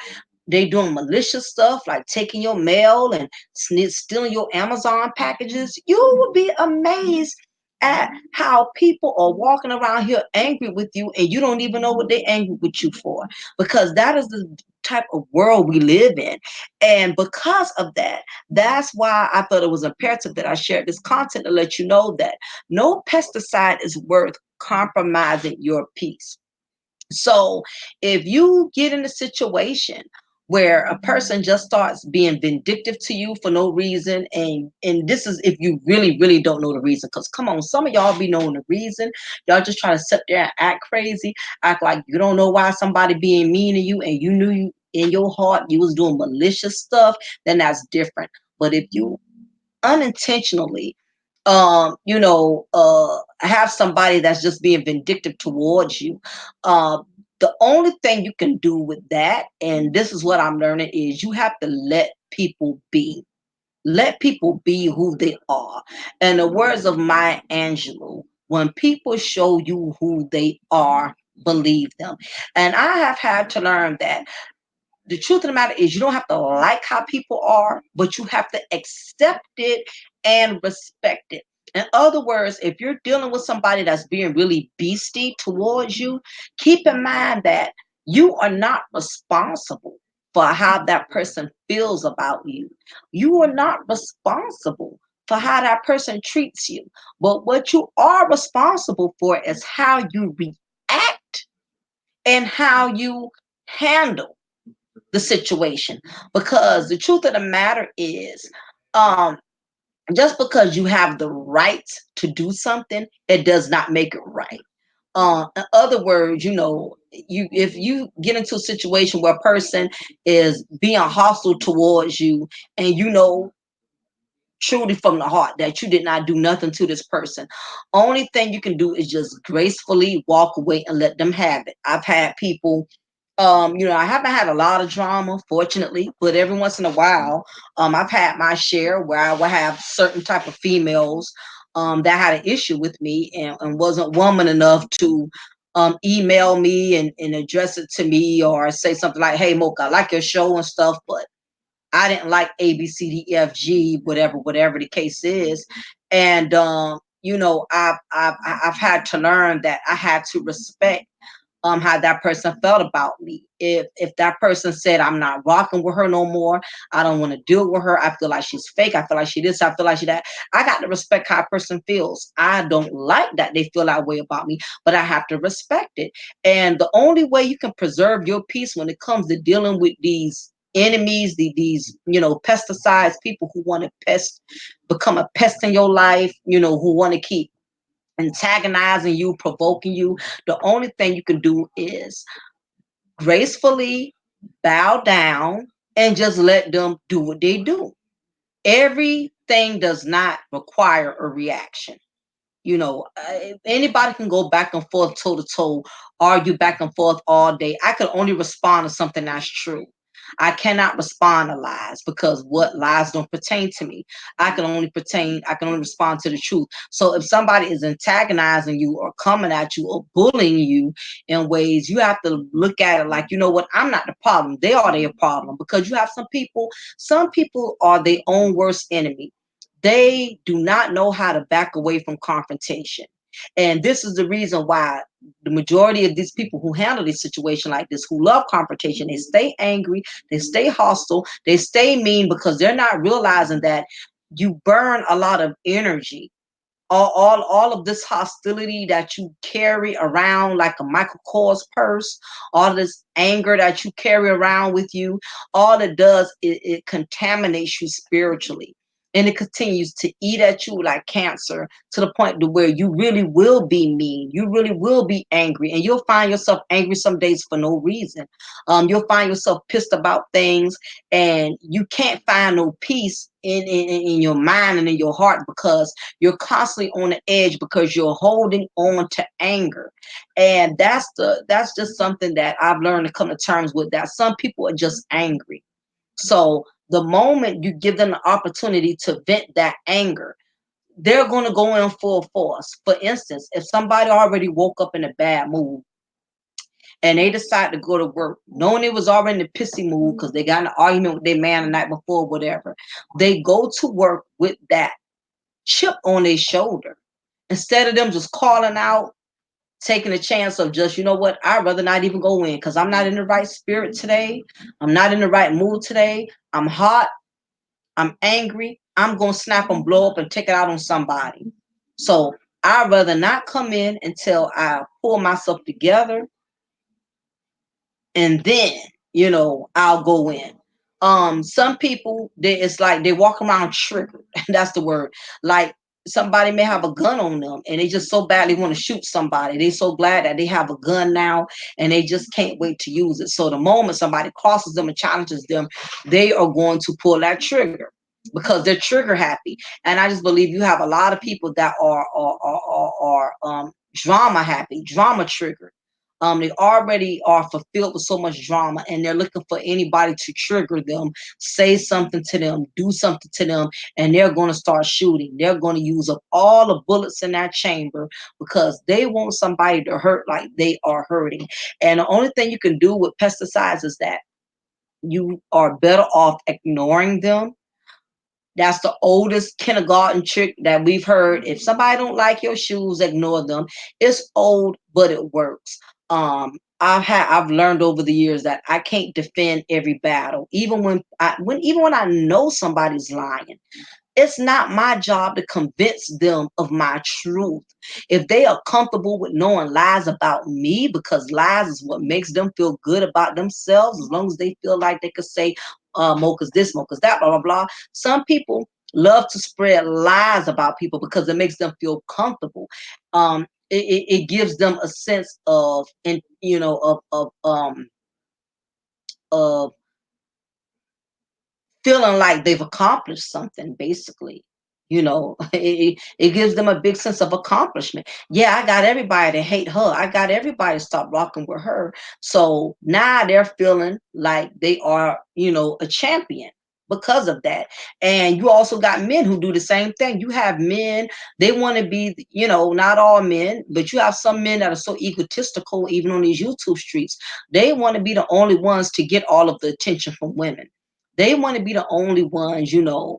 Speaker 1: They doing malicious stuff like taking your mail and stealing your Amazon packages. You would be amazed at how people are walking around here angry with you and you don't even know what they're angry with you for, because that is the type of world we live in. And because of that, that's why I thought it was imperative that I shared this content to let you know that no pesticide is worth compromising your peace. So if you get in a situation where a person just starts being vindictive to you for no reason, and this is if you really don't know the reason, because come on, some of y'all be knowing the reason. Y'all just try to sit there and act crazy, act like you don't know why somebody being mean to you, and you knew you in your heart you was doing malicious stuff, then that's different. But if you unintentionally have somebody that's just being vindictive towards you, the only thing you can do with that, and this is what I'm learning, is you have to let people be. Let people be who they are. In the words of Maya Angelou, when people show you who they are, believe them. And I have had to learn that the truth of the matter is you don't have to like how people are, but you have to accept it and respect it. In other words, if you're dealing with somebody that's being really beastie towards you, keep in mind that you are not responsible for how that person feels about you. You are not responsible for how that person treats you. But what you are responsible for is how you react and how you handle the situation. Because the truth of the matter is, um, just because you have the right to do something, it does not make it right. In other words, you if you get into a situation where a person is being hostile towards you, and truly from the heart that you did not do nothing to this person, only thing you can do is just gracefully walk away and let them have it. I've had people, I haven't had a lot of drama, fortunately, but every once in a while, I've had my share where I would have certain type of females that had an issue with me, and wasn't woman enough to email me and address it to me, or say something like, "Hey, Mocha, I like your show and stuff, but I didn't like A, B, C, D, E, F, G, whatever the case is." And I've had to learn that I had to respect how that person felt about me. If that person said, "I'm not rocking with her no more, I don't want to deal with her, I feel like she's fake, I feel like she this, I feel like she that," I got to respect how a person feels. I don't like that they feel that way about me, but I have to respect it. And the only way you can preserve your peace when it comes to dealing with these enemies, these pesticides, people who want to become a pest in your life, who want to keep antagonizing you, provoking you, the only thing you can do is gracefully bow down and just let them do what they do. Everything does not require a reaction. Anybody can go back and forth, toe to toe, argue back and forth all day. I can only respond to something that's true. I cannot respond to lies, because what lies don't pertain to me. I can only respond to the truth. So if somebody is antagonizing you or coming at you or bullying you in ways, you have to look at it like, you know what, I'm not the problem. They are their problem, because you have some people are their own worst enemy. They do not know how to back away from confrontation. And this is the reason why the majority of these people who handle this situation like this, who love confrontation, they stay angry, they stay hostile, they stay mean, because they're not realizing that you burn a lot of energy. All of this hostility that you carry around like a Michael Kors purse, all this anger that you carry around with you, all it does is it contaminates you spiritually. and it continues to eat at you like cancer, to the point to where you really will be mean, you really will be angry, and you'll find yourself angry some days for no reason. You'll find yourself pissed about things, and you can't find no peace in your mind and in your heart, because you're constantly on the edge, because you're holding on to anger. And that's just something that I've learned to come to terms with, that some people are just angry. So the moment you give them the opportunity to vent that anger, they're going to go in full force. For instance, if somebody already woke up in a bad mood and they decide to go to work, knowing they was already in a pissy mood because they got in an argument with their man the night before, whatever, they go to work with that chip on their shoulder. Instead of them just calling out, taking a chance of just, you know what, I'd rather not even go in because I'm not in the right spirit today. I'm not in the right mood today. I'm hot. I'm angry. I'm going to snap and blow up and take it out on somebody. So I'd rather not come in until I pull myself together, and then, I'll go in. Some people, it's like they walk around triggered. That's the word. Like, somebody may have a gun on them and they just so badly want to shoot somebody. They so glad that they have a gun now, and they just can't wait to use it. So the moment somebody crosses them and challenges them, they are going to pull that trigger because they're trigger happy. And I just believe you have a lot of people that are drama happy, drama triggered. They already are fulfilled with so much drama, and they're looking for anybody to trigger them, say something to them, do something to them, and they're going to start shooting. They're going to use up all the bullets in that chamber because they want somebody to hurt like they are hurting. And the only thing you can do with pesticides is that you are better off ignoring them. That's the oldest kindergarten trick that we've heard. If somebody don't like your shoes, ignore them. It's old, but it works. I've learned over the years that I can't defend every battle, even when I know somebody's lying. It's not my job to convince them of my truth. If they are comfortable with knowing lies about me, because lies is what makes them feel good about themselves, as long as they feel like they could say, Mocha's this, Mocha's that, blah, blah, blah. Some people love to spread lies about people because it makes them feel comfortable. It gives them a sense of, and of feeling like they've accomplished something, basically. It gives them a big sense of accomplishment. Yeah, I got everybody to hate her. I got everybody to stop rocking with her. So now they're feeling like they are, a champion because of that. And you also got men who do the same thing. You have men, they want to be, not all men, but you have some men that are so egotistical, even on these YouTube streets. They want to be the only ones to get all of the attention from women. They want to be the only ones, to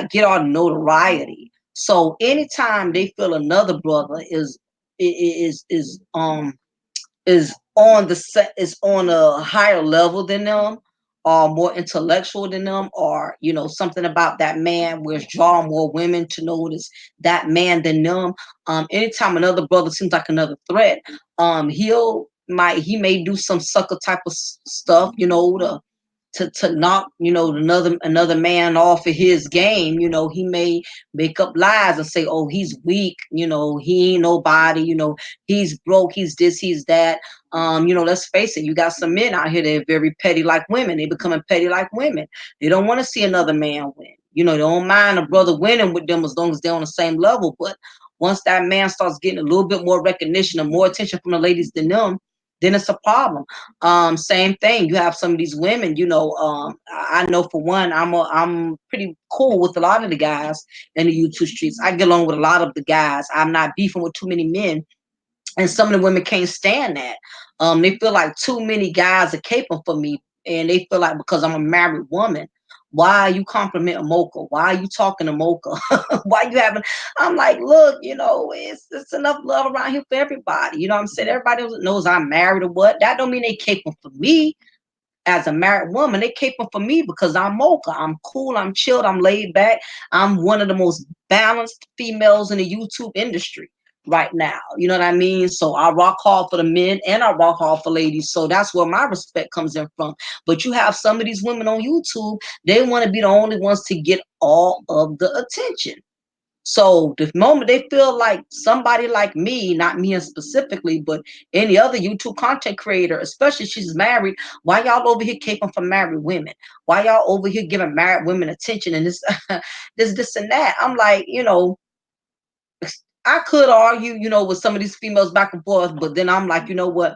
Speaker 1: get all the notoriety. So anytime they feel another brother is on the set, is on a higher level than them, or more intellectual than them, or something about that man where it's drawing more women to notice that man than them. Anytime another brother seems like another threat, he may do some sucker type of stuff, to knock another man off of his game. He may make up lies and say, oh, he's weak, he ain't nobody, he's broke, he's this, he's that. Let's face it, you got some men out here that are very petty like women. They becoming petty like women. They don't want to see another man win. They don't mind a brother winning with them as long as they're on the same level. But once that man starts getting a little bit more recognition and more attention from the ladies than them, then it's a problem. Same thing. You have some of these women, I know for one, I'm pretty cool with a lot of the guys in the YouTube streets. I get along with a lot of the guys. I'm not beefing with too many men, and some of the women can't stand that. They feel like too many guys are caping for me, and they feel like because I'm a married woman, why are you complimenting Mocha? Why are you talking to Mocha? Why you having? I'm like, look, it's enough love around here for everybody. You know what I'm saying? Everybody knows I'm married or what. That don't mean they caping for me as a married woman. They caping for me because I'm Mocha. I'm cool. I'm chilled. I'm laid back. I'm one of the most balanced females in the YouTube industry. right now. You know what I mean? So I rock hard for the men and I rock hard for ladies. So that's where my respect comes in from. But you have some of these women on YouTube, they want to be the only ones to get all of the attention. So the moment they feel like somebody like me, not me specifically, but any other YouTube content creator, especially if she's married, why y'all over here caping for married women? Why y'all over here giving married women attention and this, this and that? I'm like, I could argue, with some of these females back and forth, but then I'm like, you know what?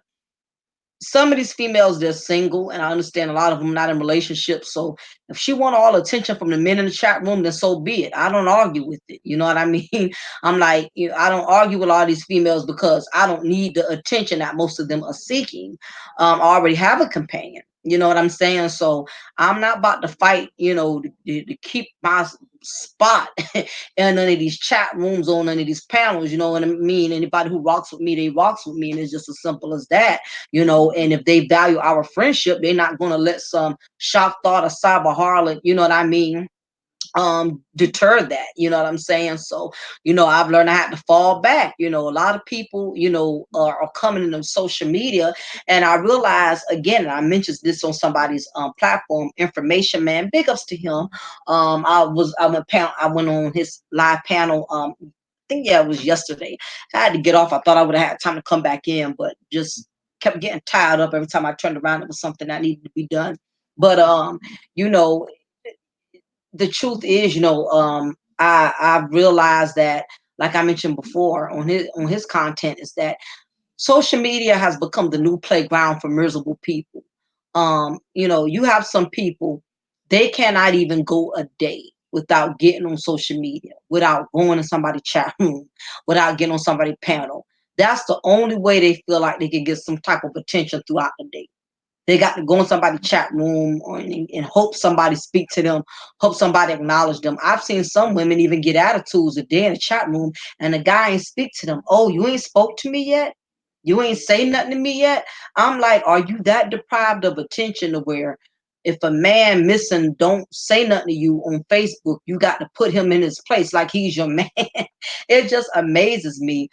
Speaker 1: Some of these females, they're single, and I understand a lot of them not in relationships. So if she want all attention from the men in the chat room, then so be it. I don't argue with it. You know what I mean? I'm like, I don't argue with all these females because I don't need the attention that most of them are seeking. I already have a companion. You know what I'm saying? So I'm not about to fight, to keep my spot in none of these chat rooms or none of these panels. You know what I mean? Anybody who rocks with me, they rocks with me, and it's just as simple as that. And if they value our friendship, they're not going to let some shock thought or cyber harlot, you know what I mean, deter that. You know what I'm saying? So I've learned I had to fall back. A lot of people are coming in on social media, and I realized, again, and I mentioned this on somebody's platform, Information Man, big ups to him. I went on his live panel, I think, yeah, it was yesterday. I had to get off. I thought I would have had time to come back in, but just kept getting tied up every time I turned around. It was something that needed to be done. But you know the truth is, I realized that, like I mentioned before on his content, is that social media has become the new playground for miserable people. You have some people, they cannot even go a day without getting on social media, without going to somebody's chat room, without getting on somebody's panel. That's the only way they feel like they can get some type of attention throughout the day. They got to go in somebody's chat room and hope somebody speak to them, hope somebody acknowledge them. I've seen some women even get attitudes if they're in a chat room and the guy ain't speak to them. Oh, you ain't spoke to me yet? You ain't say nothing to me yet? I'm like, are you that deprived of attention to where if a man missing don't say nothing to you on Facebook, you got to put him in his place like he's your man? It just amazes me.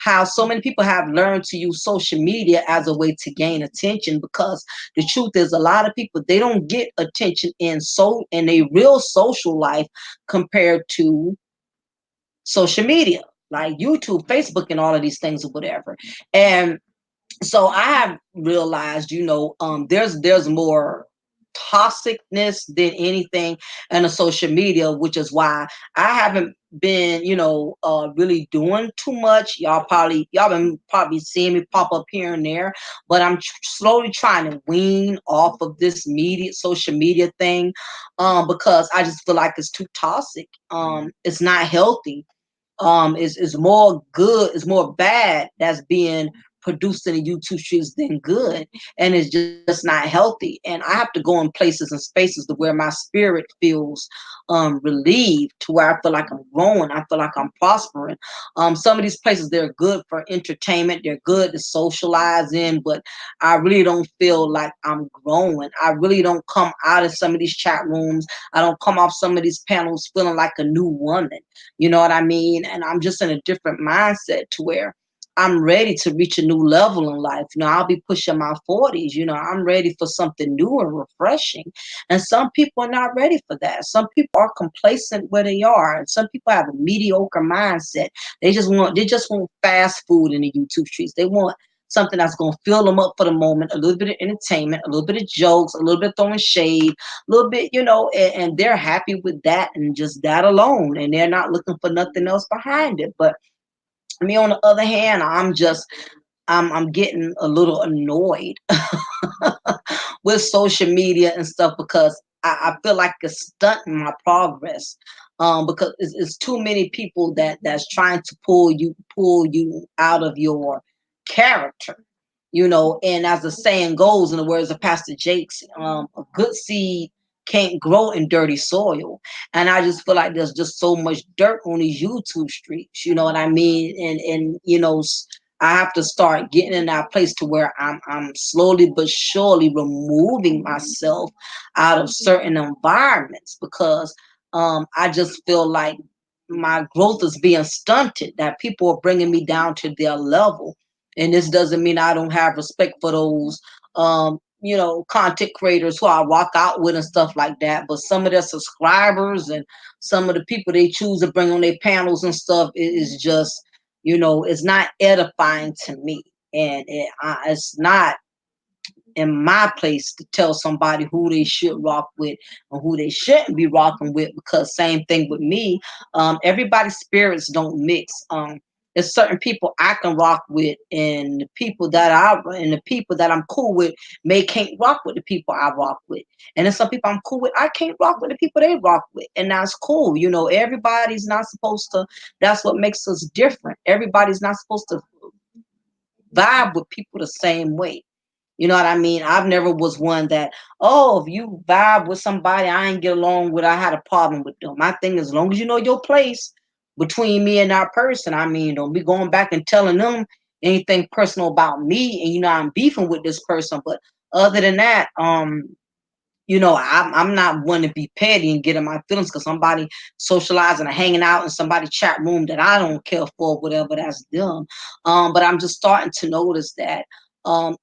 Speaker 1: How so many people have learned to use social media as a way to gain attention, because the truth is a lot of people, they don't get attention in a real social life compared to social media like YouTube, Facebook, and all of these things or whatever. And so I have realized, there's more toxicness than anything in the social media, which is why I haven't been, really doing too much. Y'all been probably seeing me pop up here and there, but I'm slowly trying to wean off of this social media thing, because I just feel like it's too toxic. It's not healthy. Is more good, is more bad that's being produced in the YouTube streets than good, and it's just not healthy. And I have to go in places and spaces to where my spirit feels relieved, to where I feel like I'm growing, I feel like I'm prospering. Some of these places, they're good for entertainment, they're good to socialize in, but I really don't feel like I'm growing. I really don't come out of some of these chat rooms, I don't come off some of these panels feeling like a new woman. You know what I mean? And I'm just in a different mindset to where I'm ready to reach a new level in life. I'll be pushing my 40s. I'm ready for something new and refreshing. And some people are not ready for that. Some people are complacent where they are. And some people have a mediocre mindset. They just want fast food in the YouTube streets. They want something that's going to fill them up for the moment, a little bit of entertainment, a little bit of jokes, a little bit throwing shade, a little bit, and they're happy with that and just that alone. And they're not looking for nothing else behind it. But me, on the other hand, I'm getting a little annoyed with social media and stuff, because I feel like it's stunting my progress. Because it's too many people that's trying to pull you out of your character. And as the saying goes, in the words of Pastor Jakes, a good seed can't grow in dirty soil. And I just feel like there's just so much dirt on these YouTube streets. You know what I mean? And I have to start getting in that place to where I'm slowly but surely removing myself out of certain environments, because I just feel like my growth is being stunted, that people are bringing me down to their level. And this doesn't mean I don't have respect for those content creators who I rock out with and stuff like that. But some of their subscribers and some of the people they choose to bring on their panels and stuff is just, it's not edifying to me. And it's not in my place to tell somebody who they should rock with and who they shouldn't be rocking with, because same thing with me. Everybody's spirits don't mix. There's certain people I can rock with, and the people that I'm cool with may can't rock with the people I rock with. And then some people I'm cool with, I can't rock with the people they rock with. And that's cool. Everybody's not supposed to, that's what makes us different. Everybody's not supposed to vibe with people the same way. You know what I mean? I've never was one that, oh, if you vibe with somebody I ain't get along with, I had a problem with them. My thing is, as long as you know your place between me and that person, I mean, don't be going back and telling them anything personal about me, and I'm beefing with this person. But other than that, I'm not one to be petty and get in my feelings because somebody socializing or hanging out in somebody's chat room that I don't care for, whatever, that's them. But I'm just starting to notice that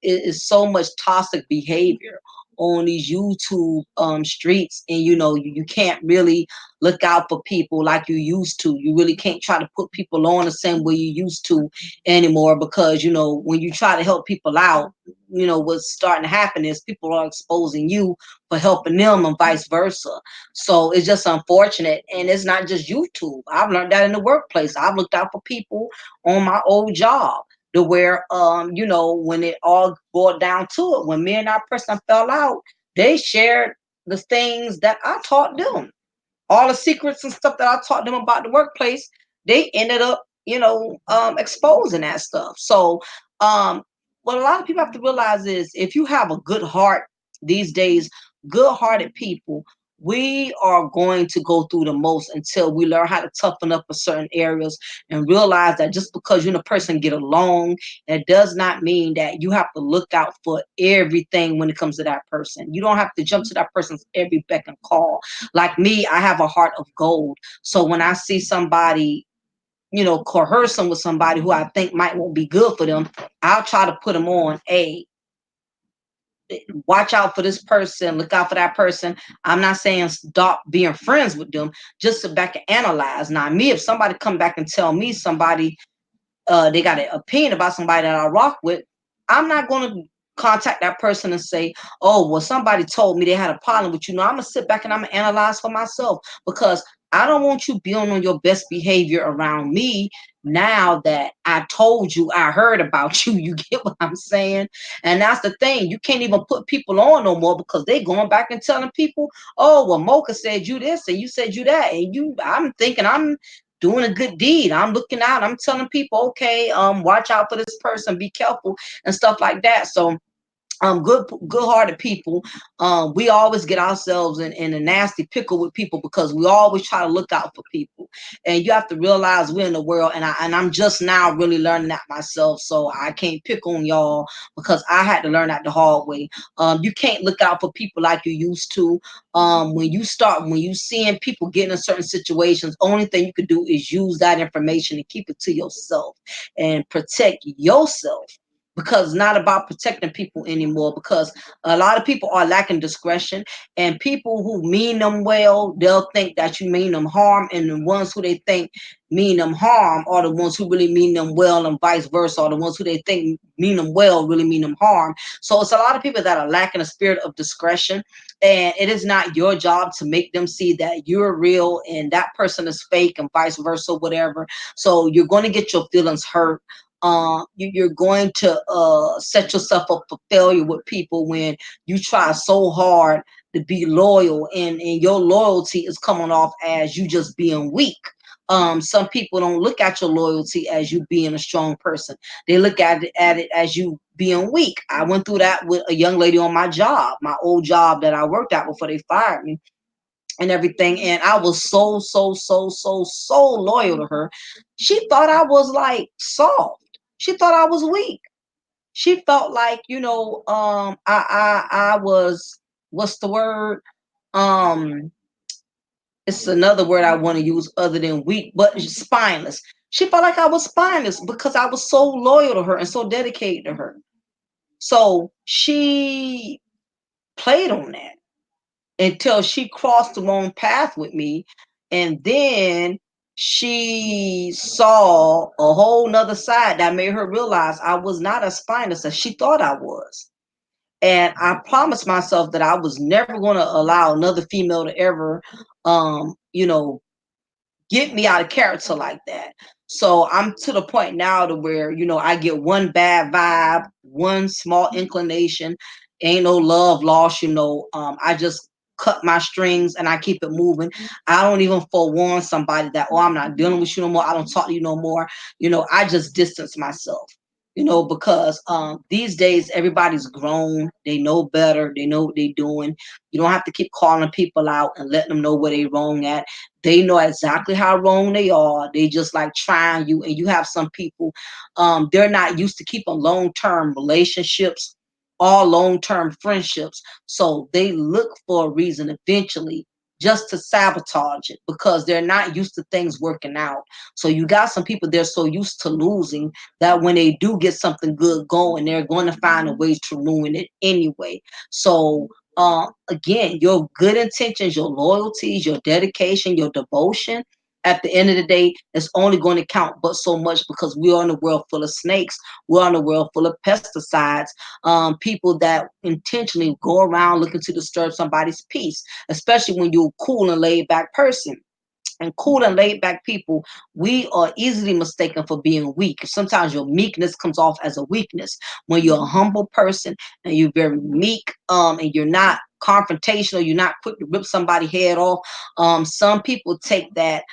Speaker 1: it is so much toxic behavior on these YouTube streets, and you can't really look out for people like you used to. You really can't try to put people on the same way you used to anymore, because when you try to help people out, what's starting to happen is people are exposing you for helping them and vice versa. So it's just unfortunate. And it's not just YouTube. I've learned that in the workplace. I've looked out for people on my old job to where, when it all boiled down to it, when me and that person fell out, they shared the things that I taught them, all the secrets and stuff that I taught them about the workplace. They ended up, exposing that stuff. So, what a lot of people have to realize is, if you have a good heart these days, good-hearted people, we are going to go through the most until we learn how to toughen up in certain areas and realize that just because you and a person get along, it does not mean that you have to look out for everything when it comes to that person. You don't have to jump to that person's every beck and call. Like me, I have a heart of gold. So when I see somebody, coercing with somebody who I think might won't be good for them, I'll try to put them on, hey, watch out for this person, look out for that person. I'm not saying stop being friends with them, just sit back and analyze. Now, me, if somebody come back and tell me somebody they got an opinion about somebody that I rock with, I'm not going to contact that person and say, oh, well, somebody told me they had a problem with you. No, I'm going to sit back and I'm going to analyze for myself, because I don't want you being on your best behavior around me now that I told you I heard about you. You get what I'm saying? And that's the thing. You can't even put people on no more, because they going back and telling people, oh, well, Mocha said you this and you said you that. And I'm thinking I'm doing a good deed. I'm looking out. I'm telling people, okay, watch out for this person, be careful and stuff like that. So good-hearted people, we always get ourselves in a nasty pickle with people, because we always try to look out for people. And you have to realize we're in the world, and I'm just now really learning that myself, so I can't pick on y'all, because I had to learn that the hard way. You can't look out for people like you used to. When you seeing people getting in certain situations, only thing you could do is use that information and keep it to yourself and protect yourself, because it's not about protecting people anymore, because a lot of people are lacking discretion, and people who mean them well, they'll think that you mean them harm, and the ones who they think mean them harm are the ones who really mean them well, and vice versa, or the ones who they think mean them well really mean them harm. So it's a lot of people that are lacking a spirit of discretion, and it is not your job to make them see that you're real and that person is fake, and vice versa, whatever. So you're going to get your feelings hurt. You're going to set yourself up for failure with people when you try so hard to be loyal, and your loyalty is coming off as you just being weak. Some people don't look at your loyalty as you being a strong person. They look at it as you being weak. I went through that with a young lady on my job, my old job that I worked at before they fired me and everything. And I was so loyal to her. She thought I was like soft. She thought I was weak. She felt like, I was, what's the word? Um, It's another word I want to use other than weak, but spineless. She felt like I was spineless because I was so loyal to her and so dedicated to her. So she played on that until she crossed the wrong path with me. And then she saw a whole nother side that made her realize I was not as spineless as she thought I was. And I promised myself that I was never going to allow another female to ever, you know, get me out of character like that. So I'm to the point now to where, I get one bad vibe, one small inclination, ain't no love lost. I just cut my strings and I keep it moving. I don't even forewarn somebody that, oh, I'm not dealing with you no more. I don't talk to you no more. I just distance myself. Because these days everybody's grown, they know better, they know what they're doing. You don't have to keep calling people out and letting them know where they're wrong at. They know exactly how wrong they are. They just like trying you. And you have some people, they're not used to keeping long-term relationships or long-term friendships. So they look for a reason eventually just to sabotage it because they're not used to things working out. So you got some people, they're so used to losing that when they do get something good going, they're going to find a way to ruin it anyway. So again, your good intentions, your loyalties, your dedication, your devotion, at the end of the day, it's only going to count but so much because we are in a world full of snakes. We're in a world full of pesticides, people that intentionally go around looking to disturb somebody's peace, especially when you're a cool and laid back person. And cool and laid back people, we are easily mistaken for being weak. Sometimes your meekness comes off as a weakness. When you're a humble person and you're very meek, and you're not confrontational, you're not quick to rip somebody's head off. Some people take that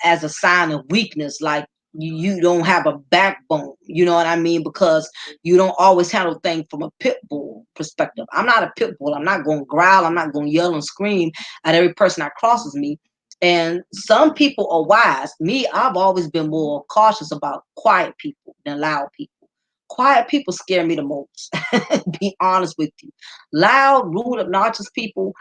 Speaker 1: as a sign of weakness, like you don't have a backbone. You know what I mean? Because you don't always handle things from a pit bull perspective. I'm not a pit bull. I'm not going to growl. I'm not going to yell and scream at every person that crosses me. And some people are wise. Me, I've always been more cautious about quiet people than loud people. Quiet people scare me the most. Be honest with you. Loud, rude, obnoxious people,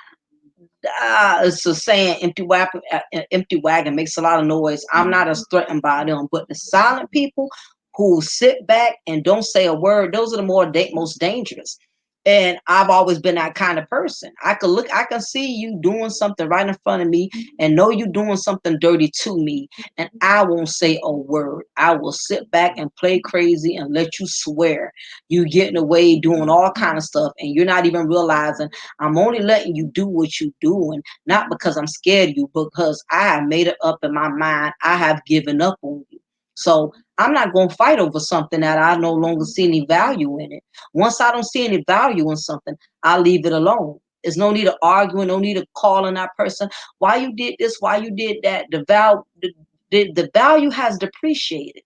Speaker 1: it's a saying, empty wagon makes a lot of noise. I'm not as threatened by them, but the silent people who sit back and don't say a word, those are the most dangerous. And I've always been that kind of person. I can see you doing something right in front of me and know you doing something dirty to me, and I won't say a word. I will sit back and play crazy and let you swear you getting away doing all kind of stuff, and you're not even realizing I'm only letting you do what you're doing, not because I'm scared of you, because I have made it up in my mind. I have given up on you. So I'm not going to fight over something that I no longer see any value in it. Once I don't see any value in something, I'll leave it alone. There's no need of arguing, no need of calling that person, why you did this, why you did that. The value has depreciated.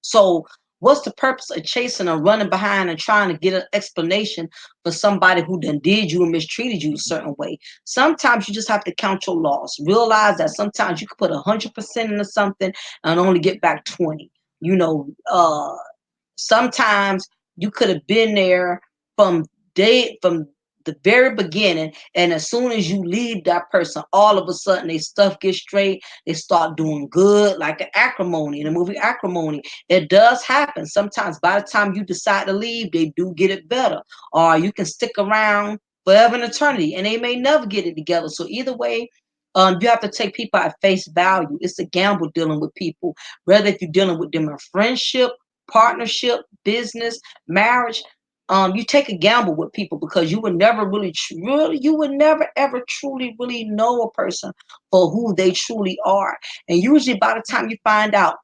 Speaker 1: So what's the purpose of chasing or running behind and trying to get an explanation for somebody who done did you and mistreated you a certain way? Sometimes you just have to count your loss. Realize that sometimes you could put 100% into something and only get back 20. You know, sometimes you could have been there from from the very beginning, and as soon as you leave that person, all of a sudden they stuff gets straight, they start doing good, like an acrimony in the movie Acrimony. It does happen sometimes. By the time you decide to leave, they do get it better, or you can stick around forever and eternity and they may never get it together. So either way, you have to take people at face value. It's a gamble dealing with people, whether if you're dealing with them in friendship, partnership, business, marriage. You take a gamble with people because you would never you would never ever truly really know a person for who they truly are. And usually by the time you find out,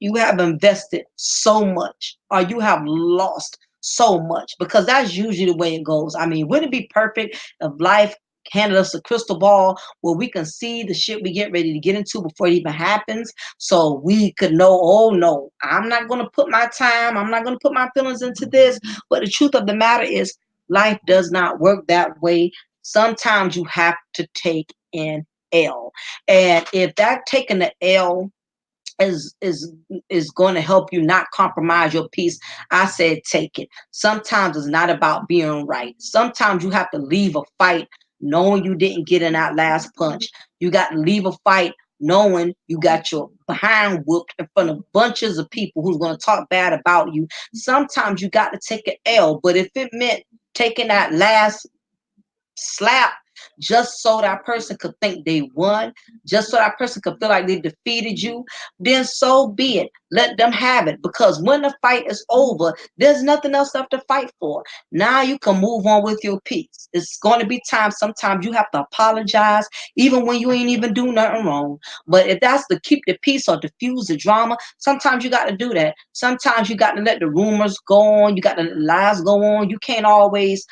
Speaker 1: you have invested so much or you have lost so much, because that's usually the way it goes. I mean, wouldn't it be perfect if life handed us a crystal ball where we can see the shit we get ready to get into before it even happens, so we could know, oh no, I'm not going to put my time, I'm not going to put my feelings into this. But the truth of the matter is, life does not work that way. Sometimes you have to take an L, and if that taking the L is is is going to help you not compromise your peace, I said take it. Sometimes it's not about being right. Sometimes you have to leave a fight knowing you didn't get in that last punch. You got to leave a fight knowing you got your behind whooped in front of bunches of people who's going to talk bad about you. Sometimes you got to take an L, but if it meant taking that last slap just so that person could think they won, just so that person could feel like they defeated you, then so be it. Let them have it. Because when the fight is over, there's nothing else left to fight for. Now you can move on with your peace. It's going to be times sometimes you have to apologize, even when you ain't even do nothing wrong. But if that's to keep the peace or diffuse the drama, sometimes you got to do that. Sometimes you got to let the rumors go on. You got to let the lies go on. You can't always,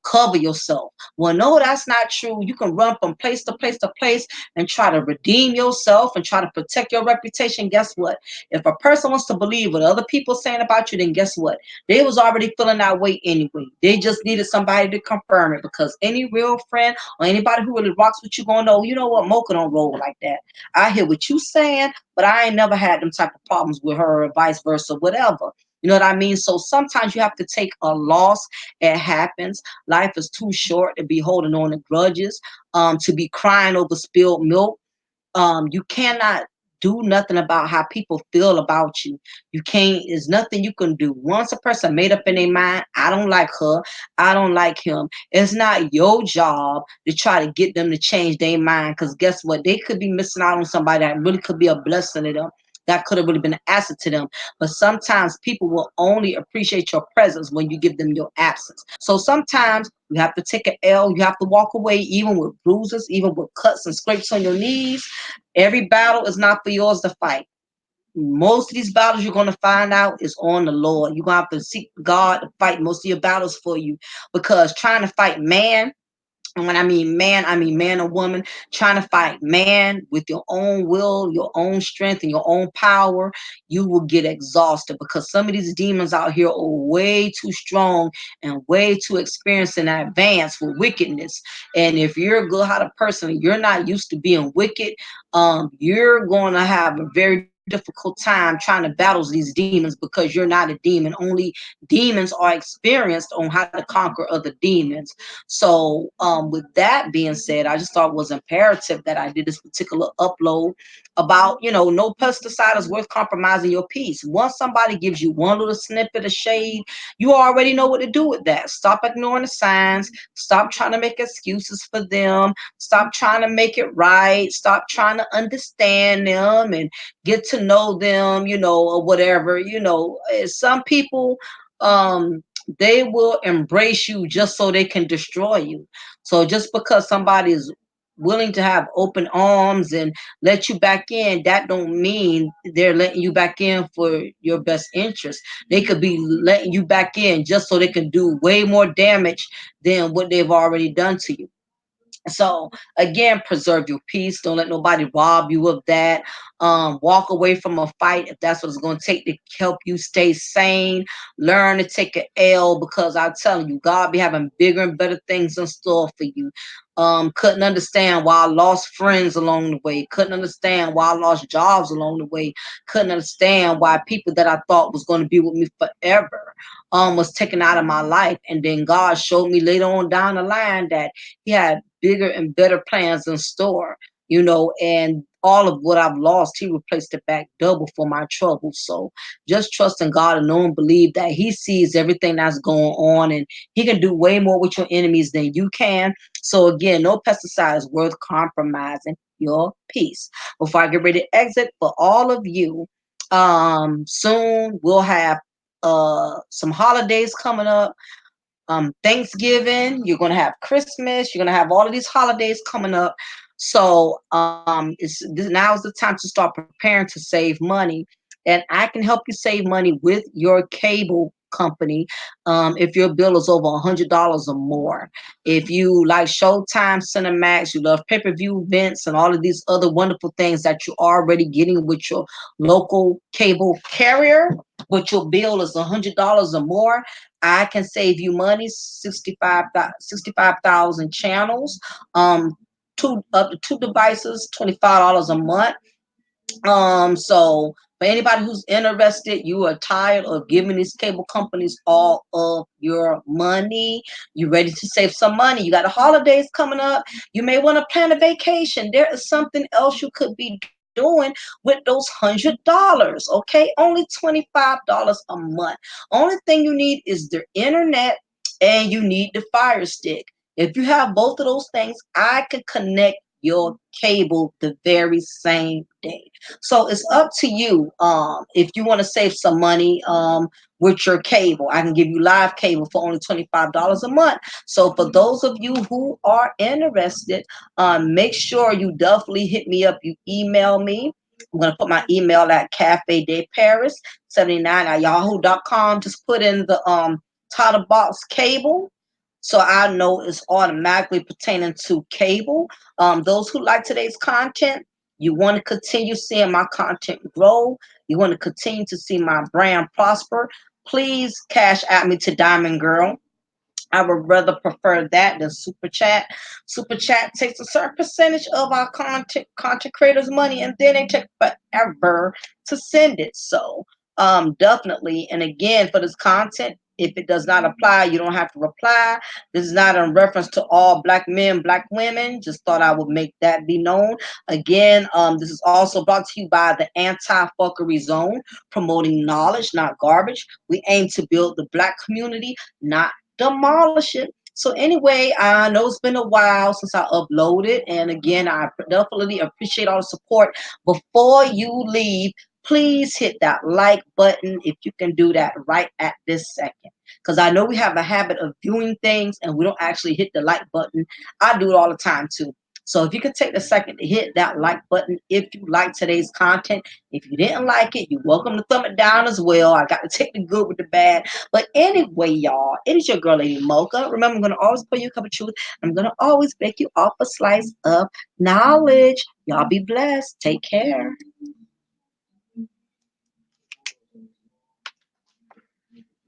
Speaker 1: cover yourself. Well, no, that's not true. You can run from place to place to place and try to redeem yourself and try to protect your reputation. Guess what? If a person wants to believe what other people are saying about you, then guess what? They was already feeling that way anyway. They just needed somebody to confirm it, because any real friend or anybody who really rocks with you gonna know, you know what, Mocha don't roll like that. I hear what you saying, but I ain't never had them type of problems with her or vice versa, whatever. You know what I mean? So sometimes you have to take a loss. It happens. Life is too short to be holding on to grudges, to be crying over spilled milk. You cannot do nothing about how people feel about you. You can't, there's nothing you can do. Once a person made up in their mind, I don't like her, I don't like him, it's not your job to try to get them to change their mind. Because guess what? They could be missing out on somebody that really could be a blessing to them. That could have really been an asset to them. But sometimes people will only appreciate your presence when you give them your absence. So sometimes you have to take an L. You have to walk away, even with bruises, even with cuts and scrapes on your knees. Every battle is not for yours to fight. Most of these battles you're going to find out is on the Lord. You're going to have to seek God to fight most of your battles for you, because trying to fight man, and when I mean man or woman, trying to fight man with your own will, your own strength, and your own power, you will get exhausted, because some of these demons out here are way too strong and way too experienced and advanced with wickedness. And if you're a good-hearted person, you're not used to being wicked, you're going to have a very difficult time trying to battle these demons, because you're not a demon. Only demons are experienced on how to conquer other demons. So, with that being said, I just thought it was imperative that I did this particular upload about, no pesticide is worth compromising your peace. Once somebody gives you one little snippet of shade, you already know what to do with that. Stop ignoring the signs. Stop trying to make excuses for them. Stop trying to make it right. Stop trying to understand them and get to know them, or whatever. Some people, they will embrace you just so they can destroy you. So just because somebody is willing to have open arms and let you back in, that don't mean they're letting you back in for your best interest. They could be letting you back in just so they can do way more damage than what they've already done to you. So again, preserve your peace. Don't let nobody rob you of that. Walk away from a fight if that's what it's going to take to help you stay sane. Learn to take an L, because I'm telling you, God be having bigger and better things in store for you. Couldn't understand why I lost friends along the way. Couldn't understand why I lost jobs along the way. Couldn't understand why people that I thought was going to be with me forever was taken out of my life. And then God showed me later on down the line that He had bigger and better plans in store, and all of what I've lost, He replaced it back double for my trouble. So just trust in God and know and believe that He sees everything that's going on, and He can do way more with your enemies than you can. So again, no pesticide is worth compromising your peace. Before I get ready to exit, for all of you, soon we'll have some holidays coming up. Thanksgiving, you're going to have Christmas, you're going to have all of these holidays coming up. So now is the time to start preparing to save money. And I can help you save money with your cable company, if your bill is over $100 or more. If you like Showtime, Cinemax, you love pay-per-view events and all of these other wonderful things that you're already getting with your local cable carrier, but your bill is $100 or more, I can save you money. 65,000 channels, two up to two devices, $25 a month. So for anybody who's interested, you are tired of giving these cable companies all of your money. You ready to save some money. You got the holidays coming up. You may want to plan a vacation. There is something else you could be doing with those $100. Okay, only $25 a month. Only thing you need is the internet and you need the Fire Stick. If you have both of those things, I can connect your cable the very same day. So it's up to you. If you want to save some money with your cable, I can give you live cable for only $25 a month. So for those of you who are interested, make sure you definitely hit me up. You email me. I'm going to put my email at cafe de paris 79 at yahoo.com. Just put in the title box cable, so I know it's automatically pertaining to cable. Those who like today's content, you want to continue seeing my content grow. You want to continue to see my brand prosper. Please cash at me to Diamond Girl. I would rather prefer that than super chat. Super chat takes a certain percentage of our content creators' money, and then they take forever to send it. So definitely. And again, for this content, if it does not apply, you don't have to reply. This is not in reference to all black men, black women. Just thought I would make that be known. Again, this is also brought to you by the Anti-Fuckery Zone, promoting knowledge, not garbage. We aim to build the black community, not demolish it. So anyway, I know it's been a while since I uploaded, and again, I definitely appreciate all the support. Before you leave, please hit that like button if you can do that right at this second, because I know we have a habit of viewing things and we don't actually hit the like button. I do it all the time too. So if you could take a second to hit that like button if you like today's content. If you didn't like it, you're welcome to thumb it down as well. I got to take the good with the bad. But anyway, y'all, it is your girl, Lady Mocha. Remember, I'm going to always pour you a cup of truth. I'm going to always bake you off a slice of knowledge. Y'all be blessed. Take care.